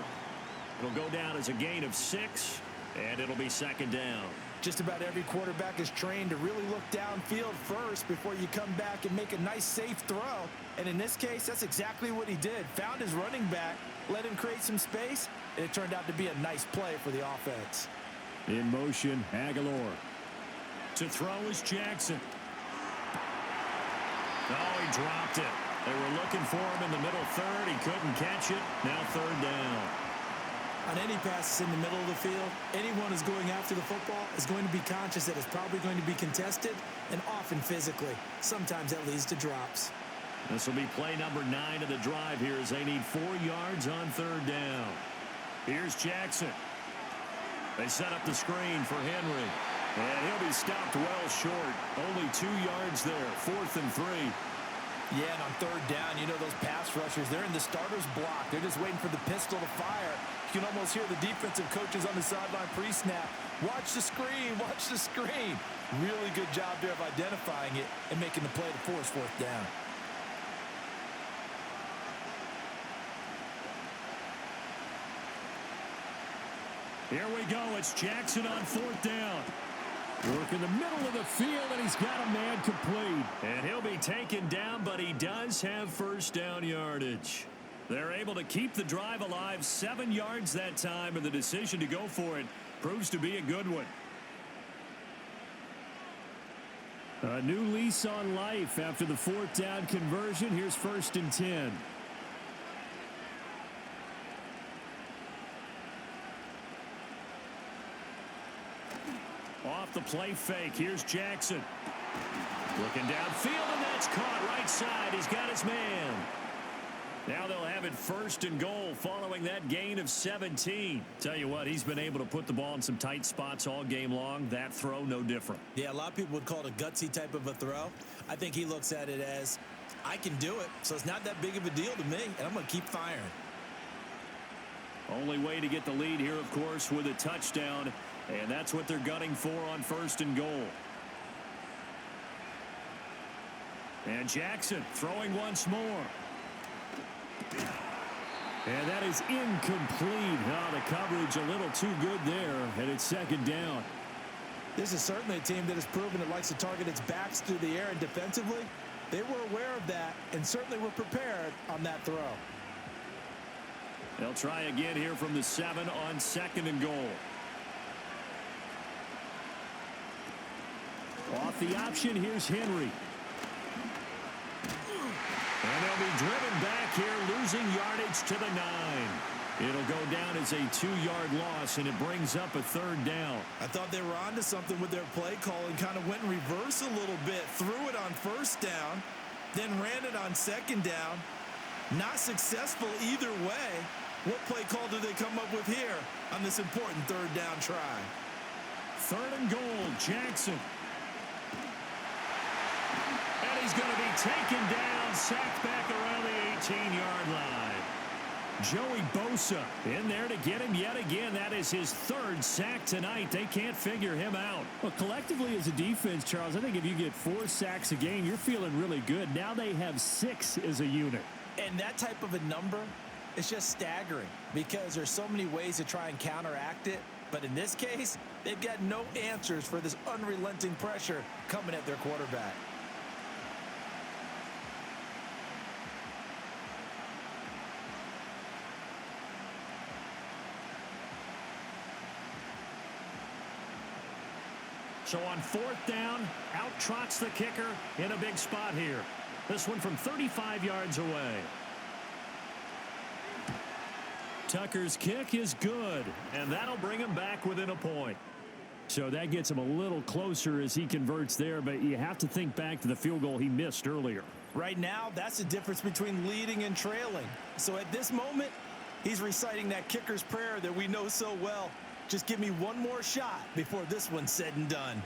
It'll go down as a gain of 6, and it'll be 2nd down. Just about every quarterback is trained to really look downfield first before you come back and make a nice, safe throw. And in this case, that's exactly what he did. Found his running back, let him create some space, and it turned out to be a nice play for the offense. In motion, Aguilar. To throw is Jackson. Oh, he dropped it. They were looking for him in the middle 3rd. He couldn't catch it. Now 3rd down. On any passes in the middle of the field, anyone who's going after the football is going to be conscious that it's probably going to be contested and often physically. Sometimes that leads to drops. This will be play number 9 of the drive here as they need 4 yards on 3rd down. Here's Jackson. They set up the screen for Henry. And he'll be stopped well short. Only 2 yards there. 4th and 3. Yeah, and on 3rd down, you know those pass rushers, they're in the starter's block. They're just waiting for the pistol to fire. You can almost hear the defensive coaches on the sideline pre-snap. Watch the screen, watch the screen. Really good job there of identifying it and making the play to force 4th down. Here we go. It's Jackson on 4th down. Work in the middle of the field, and he's got a man complete. And he'll be taken down, but he does have 1st down yardage. They're able to keep the drive alive, 7 yards that time, and the decision to go for it proves to be a good one. A new lease on life after the 4th down conversion. Here's 1st and 10. Off the play fake. Here's Jackson. Looking downfield, and that's caught right side. He's got his man. Now they'll have it 1st and goal following that gain of 17. Tell you what, he's been able to put the ball in some tight spots all game long. That throw, no different. Yeah, a lot of people would call it a gutsy type of a throw. I think he looks at it as, I can do it, so it's not that big of a deal to me, and I'm going to keep firing. Only way to get the lead here, of course, with a touchdown, and that's what they're gunning for on 1st and goal. And Jackson throwing once more. And that is incomplete. Oh, the coverage a little too good there, and it's 2nd down. This is certainly a team that has proven it likes to target its backs through the air, and defensively, they were aware of that and certainly were prepared on that throw. They'll try again here from the 7 on 2nd and goal. Off the option, here's Henry. And they'll be driven back here, losing yardage to the 9. It'll go down as a 2-yard loss, and it brings up a 3rd down. I thought they were onto something with their play call and kind of went in reverse a little bit. Threw it on 1st down, then ran it on 2nd down. Not successful either way. What play call do they come up with here on the this important third down try. 3rd and goal, Jackson. And he's going to be taken down, sacked back around the 18-yard line. Joey Bosa in there to get him yet again. That is his 3rd sack tonight. They can't figure him out. Well, collectively as a defense, Charles, I think if you get 4 sacks a game, you're feeling really good. Now they have 6 as a unit. And that type of a number is just staggering because there's so many ways to try and counteract it. But in this case, they've got no answers for this unrelenting pressure coming at their quarterback. So on 4th down, out trots the kicker in a big spot here. This one from 35 yards away. Tucker's kick is good, and that'll bring him back within a point. So that gets him a little closer as he converts there, but you have to think back to the field goal he missed earlier. Right now, that's the difference between leading and trailing. So at this moment, he's reciting that kicker's prayer that we know so well. Just give me one more shot before this one's said and done.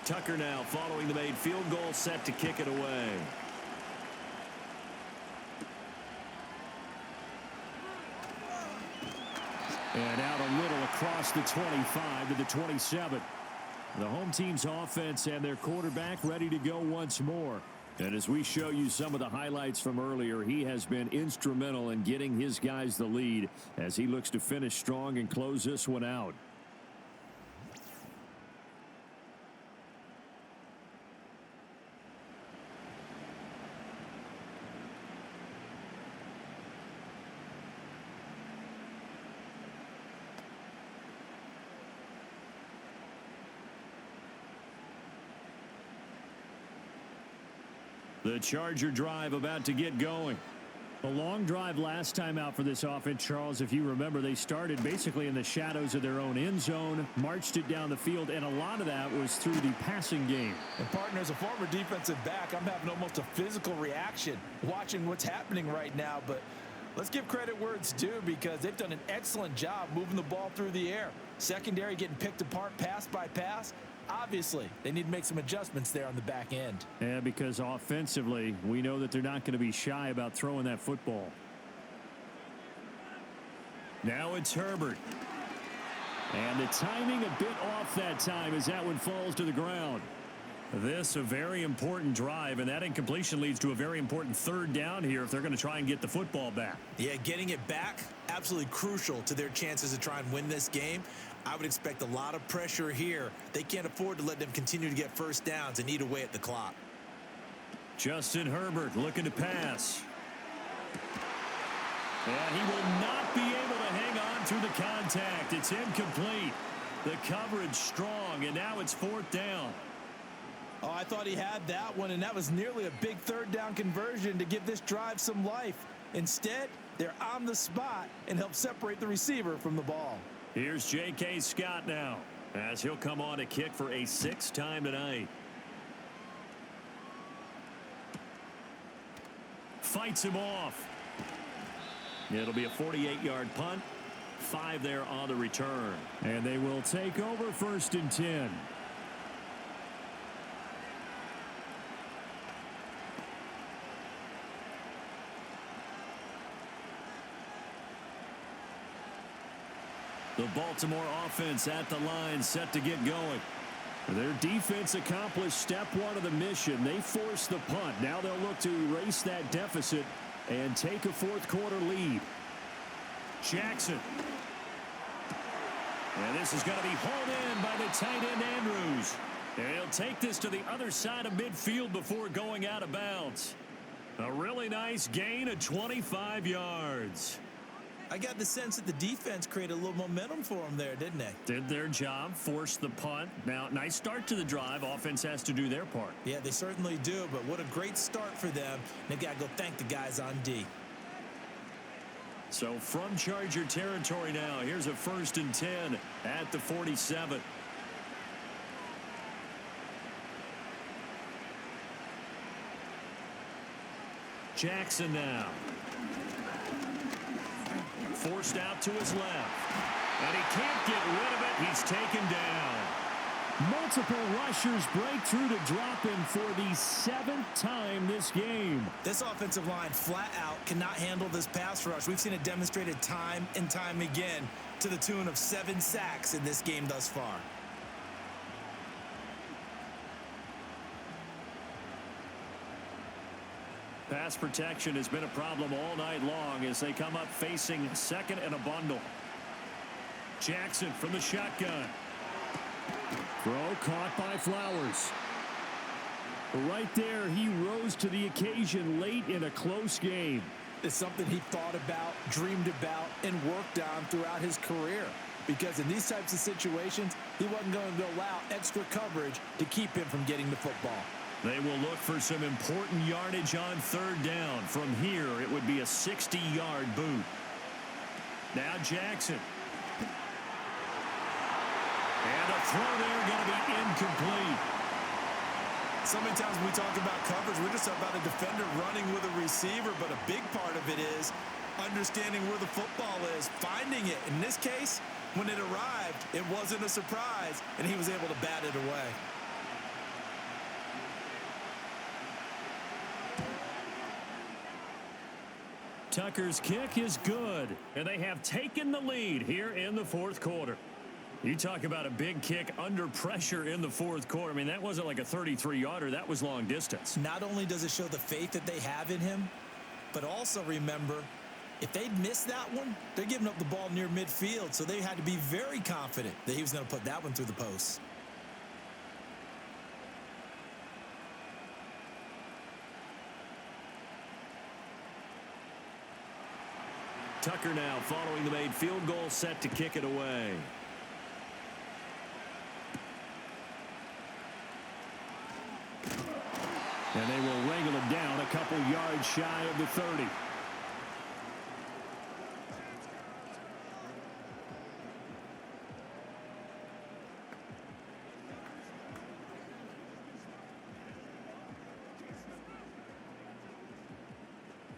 Tucker now following the made field goal, set to kick it away. And out a little across the 25 to the 27. The home team's offense and their quarterback ready to go once more. And as we show you some of the highlights from earlier, he has been instrumental in getting his guys the lead as he looks to finish strong and close this one out. The Charger drive about to get going. A long drive last time out for this offense, Charles. If you remember, they started basically in the shadows of their own end zone, marched it down the field, and a lot of that was through the passing game. And partner, as a former defensive back, I'm having almost a physical reaction watching what's happening right now. But let's give credit where it's due because they've done an excellent job moving the ball through the air. Secondary getting picked apart pass by pass. Obviously, they need to make some adjustments there on the back end. Yeah, because offensively, we know that they're not going to be shy about throwing that football. Now it's Herbert. And the timing a bit off that time as that one falls to the ground. This a very important drive, and that incompletion leads to a very important 3rd down here if they're going to try and get the football back. Yeah, getting it back, absolutely crucial to their chances to try and win this game. I would expect a lot of pressure here. They can't afford to let them continue to get first downs and eat away at the clock. Justin Herbert looking to pass. And he will not be able to hang on through the contact. It's incomplete. The coverage strong, and now it's 4th down. Oh, I thought he had that one, and that was nearly a big 3rd down conversion to give this drive some life. Instead, they're on the spot and help separate the receiver from the ball. Here's J.K. Scott now as he'll come on to kick for a 6th time tonight. Fights him off. It'll be a 48-yard punt. 5 there on the return. And they will take over 1st and 10. The Baltimore offense at the line set to get going. Their defense accomplished step 1 of the mission. They forced the punt. Now they'll look to erase that deficit and take a 4th quarter lead. Jackson. And this is going to be hauled in by the tight end Andrews. And he'll take this to the other side of midfield before going out of bounds. A really nice gain of 25 yards. I got the sense that the defense created a little momentum for them there, didn't they? Did their job, forced the punt. Now, nice start to the drive. Offense has to do their part. Yeah, they certainly do, but what a great start for them. They've got to go thank the guys on D. So from Charger territory now, here's a 1st and 10 at the 47. Jackson now. Forced out to his left. And he can't get rid of it. He's taken down. Multiple rushers break through to drop him for the 7th time this game. This offensive line flat out cannot handle this pass rush. We've seen it demonstrated time and time again to the tune of 7 sacks in this game thus far. Pass protection has been a problem all night long as they come up facing 2nd and a bundle. Jackson from the shotgun. Throw caught by Flowers. Right there, he rose to the occasion late in a close game. It's something he thought about, dreamed about, and worked on throughout his career. Because in these types of situations, he wasn't going to allow extra coverage to keep him from getting the football. They will look for some important yardage on 3rd down. From here, it would be a 60-yard boot. Now Jackson. And a throw there going to be incomplete. So many times when we talk about coverage, we're just about a defender running with a receiver, but a big part of it is understanding where the football is, finding it. In this case, when it arrived, it wasn't a surprise, and he was able to bat it away. Tucker's kick is good, and they have taken the lead here in the 4th quarter. You talk about a big kick under pressure in the 4th quarter. I mean, that wasn't like a 33-yarder. That was long distance. Not only does it show the faith that they have in him, but also remember, if they'd missed that one, they're giving up the ball near midfield, so they had to be very confident that he was going to put that one through the post. Tucker now following the made field goal, set to kick it away. And they will wrangle it down a couple yards shy of the 30.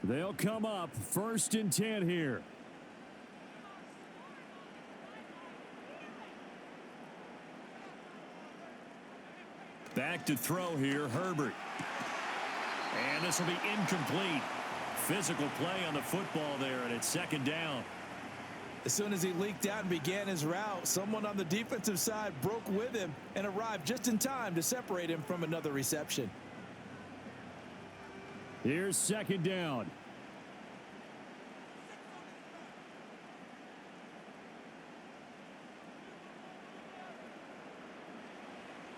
They'll come up 1st and 10 here. Back to throw here, Herbert. And this will be incomplete. Physical play on the football there, and it's 2nd down. As soon as he leaked out and began his route, someone on the defensive side broke with him and arrived just in time to separate him from another reception. Here's 2nd down.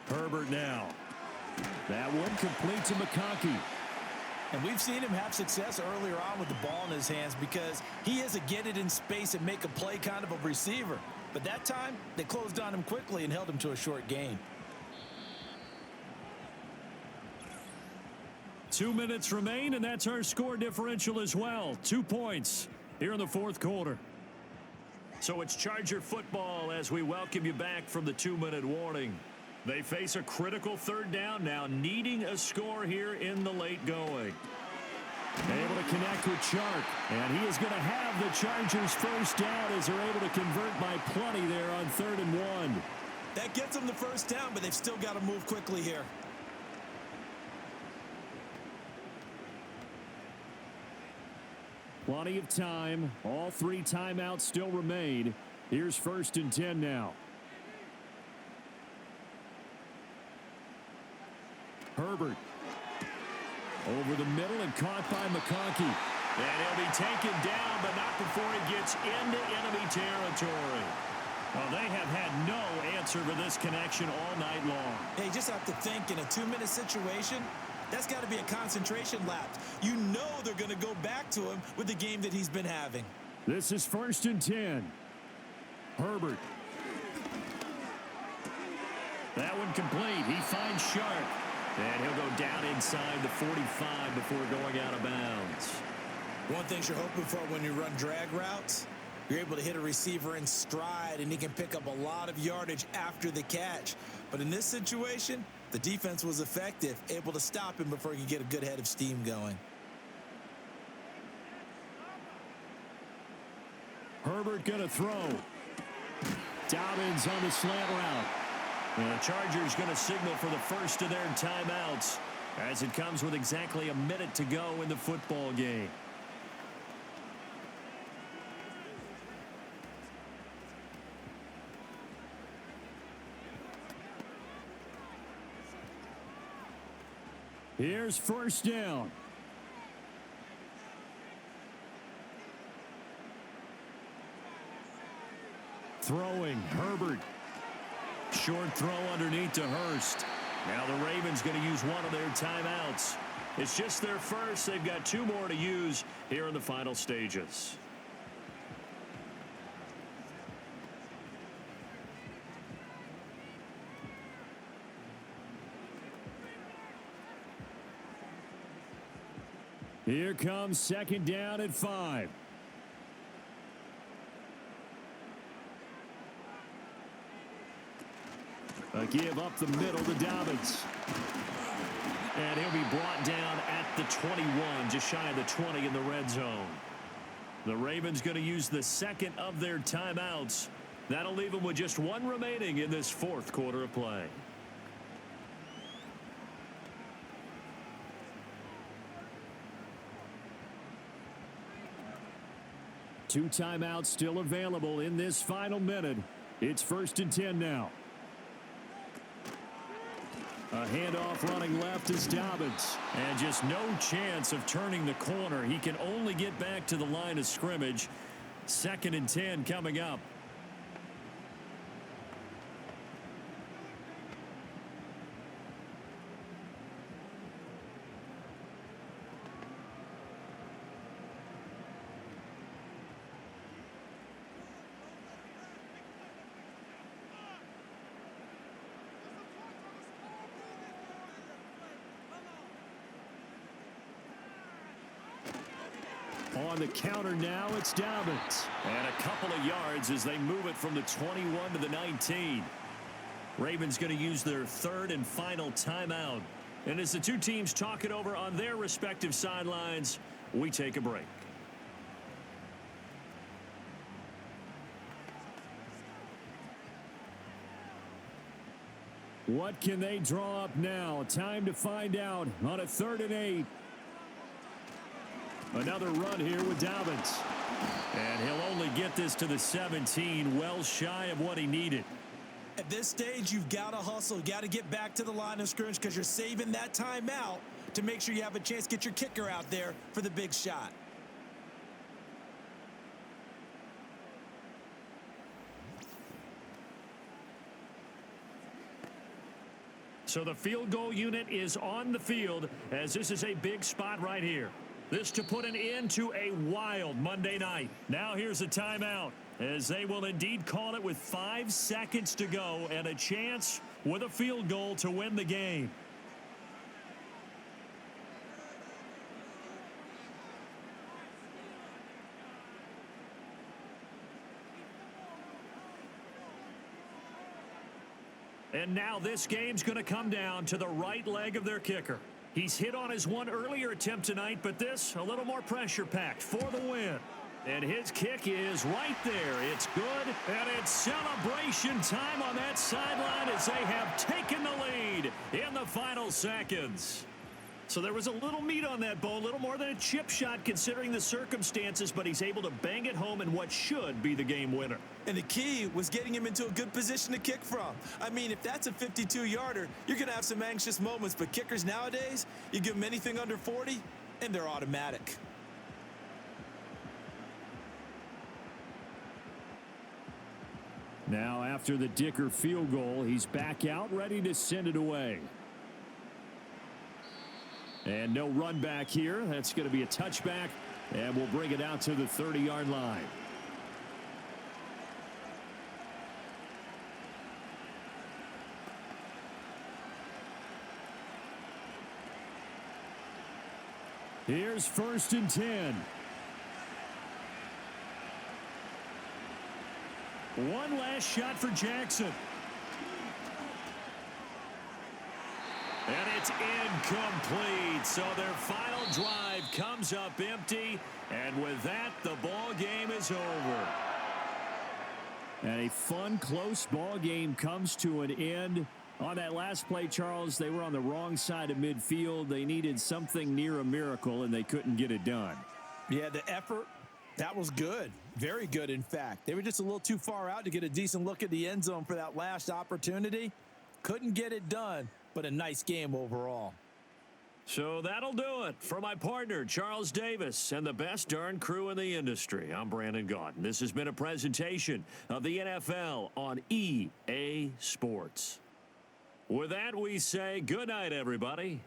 Herbert now. That one complete to McConkey. And we've seen him have success earlier on with the ball in his hands because he is a get it in space and make a play kind of a receiver. But that time, they closed on him quickly and held him to a short gain. 2 minutes remain, and that's our score differential as well. 2 points here in the 4th quarter. So it's Charger football as we welcome you back from the 2-minute warning. They face a critical 3rd down now, needing a score here in the late going. Able to connect with Chark, and he is going to have the Chargers 1st down as they're able to convert by plenty there on 3rd and 1. That gets them the 1st down, but they've still got to move quickly here. Plenty of time. All 3 timeouts still remain. Here's 1st and 10 now. Herbert. Over the middle and caught by McConkey. And he'll be taken down, but not before he gets into enemy territory. Well, they have had no answer for this connection all night long. Hey, you just have to think in a 2-minute situation, that's got to be a concentration lapse. You know they're going to go back to him with the game that he's been having. This is 1st and 10. Herbert. That one complete. He finds Sharp. And he'll go down inside the 45 before going out of bounds. One thing you're hoping for when you run drag routes, you're able to hit a receiver in stride, and he can pick up a lot of yardage after the catch. But in this situation, the defense was effective, able to stop him before he could get a good head of steam going. Herbert going to throw. Dobbins on the slant route. And the Chargers going to signal for the first of their timeouts as it comes with exactly a minute to go in the football game. Here's first down. Throwing, Herbert. Short throw underneath to Hurst. Now the Ravens going to use one of their timeouts. It's just their first. They've got 2 more to use here in the final stages. Here comes second down at 5. A give up the middle to Dobbins. And he'll be brought down at the 21, just shy of the 20 in the red zone. The Ravens going to use the second of their timeouts. That'll leave them with just 1 remaining in this 4th quarter of play. Two timeouts still available in this final minute. It's 1st and 10 now. A handoff running left is Dobbins. And just no chance of turning the corner. He can only get back to the line of scrimmage. 2nd and 10 coming up. On the counter now, it's Dobbins. And a couple of yards as they move it from the 21 to the 19. Ravens going to use their 3rd and final timeout. And as the two teams talk it over on their respective sidelines, we take a break. What can they draw up now? Time to find out on a 3rd and 8. Another run here with Dobbins. And he'll only get this to the 17, well shy of what he needed. At this stage, you've got to hustle. You've got to get back to the line of scrimmage because you're saving that timeout to make sure you have a chance to get your kicker out there for the big shot. So the field goal unit is on the field as this is a big spot right here. This to put an end to a wild Monday night. Now here's a timeout as they will indeed call it with 5 seconds to go and a chance with a field goal to win the game. And now this game's going to come down to the right leg of their kicker. He's hit on his one earlier attempt tonight, but this a little more pressure-packed for the win. And his kick is right there. It's good, and it's celebration time on that sideline as they have taken the lead in the final seconds. So there was a little meat on that bone, a little more than a chip shot considering the circumstances, but he's able to bang it home in what should be the game winner. And the key was getting him into a good position to kick from. I mean, if that's a 52-yarder, you're going to have some anxious moments, but kickers nowadays, you give them anything under 40, and they're automatic. Now, after the Dicker field goal, he's back out, ready to send it away. And no run back here. That's going to be a touchback, and we'll bring it out to the 30-yard line. Here's 1st and 10. One last shot for Jackson. And it's incomplete. So their final drive comes up empty. And with that, the ball game is over. And a fun, close ball game comes to an end. On that last play, Charles, they were on the wrong side of midfield. They needed something near a miracle, and they couldn't get it done. Yeah, the effort, that was good. Very good, in fact. They were just a little too far out to get a decent look at the end zone for that last opportunity. Couldn't get it done, but a nice game overall. So that'll do it. For my partner, Charles Davis, and the best darn crew in the industry, I'm Brandon Gaudin. This has been a presentation of the NFL on EA Sports. With that, we say good night, everybody.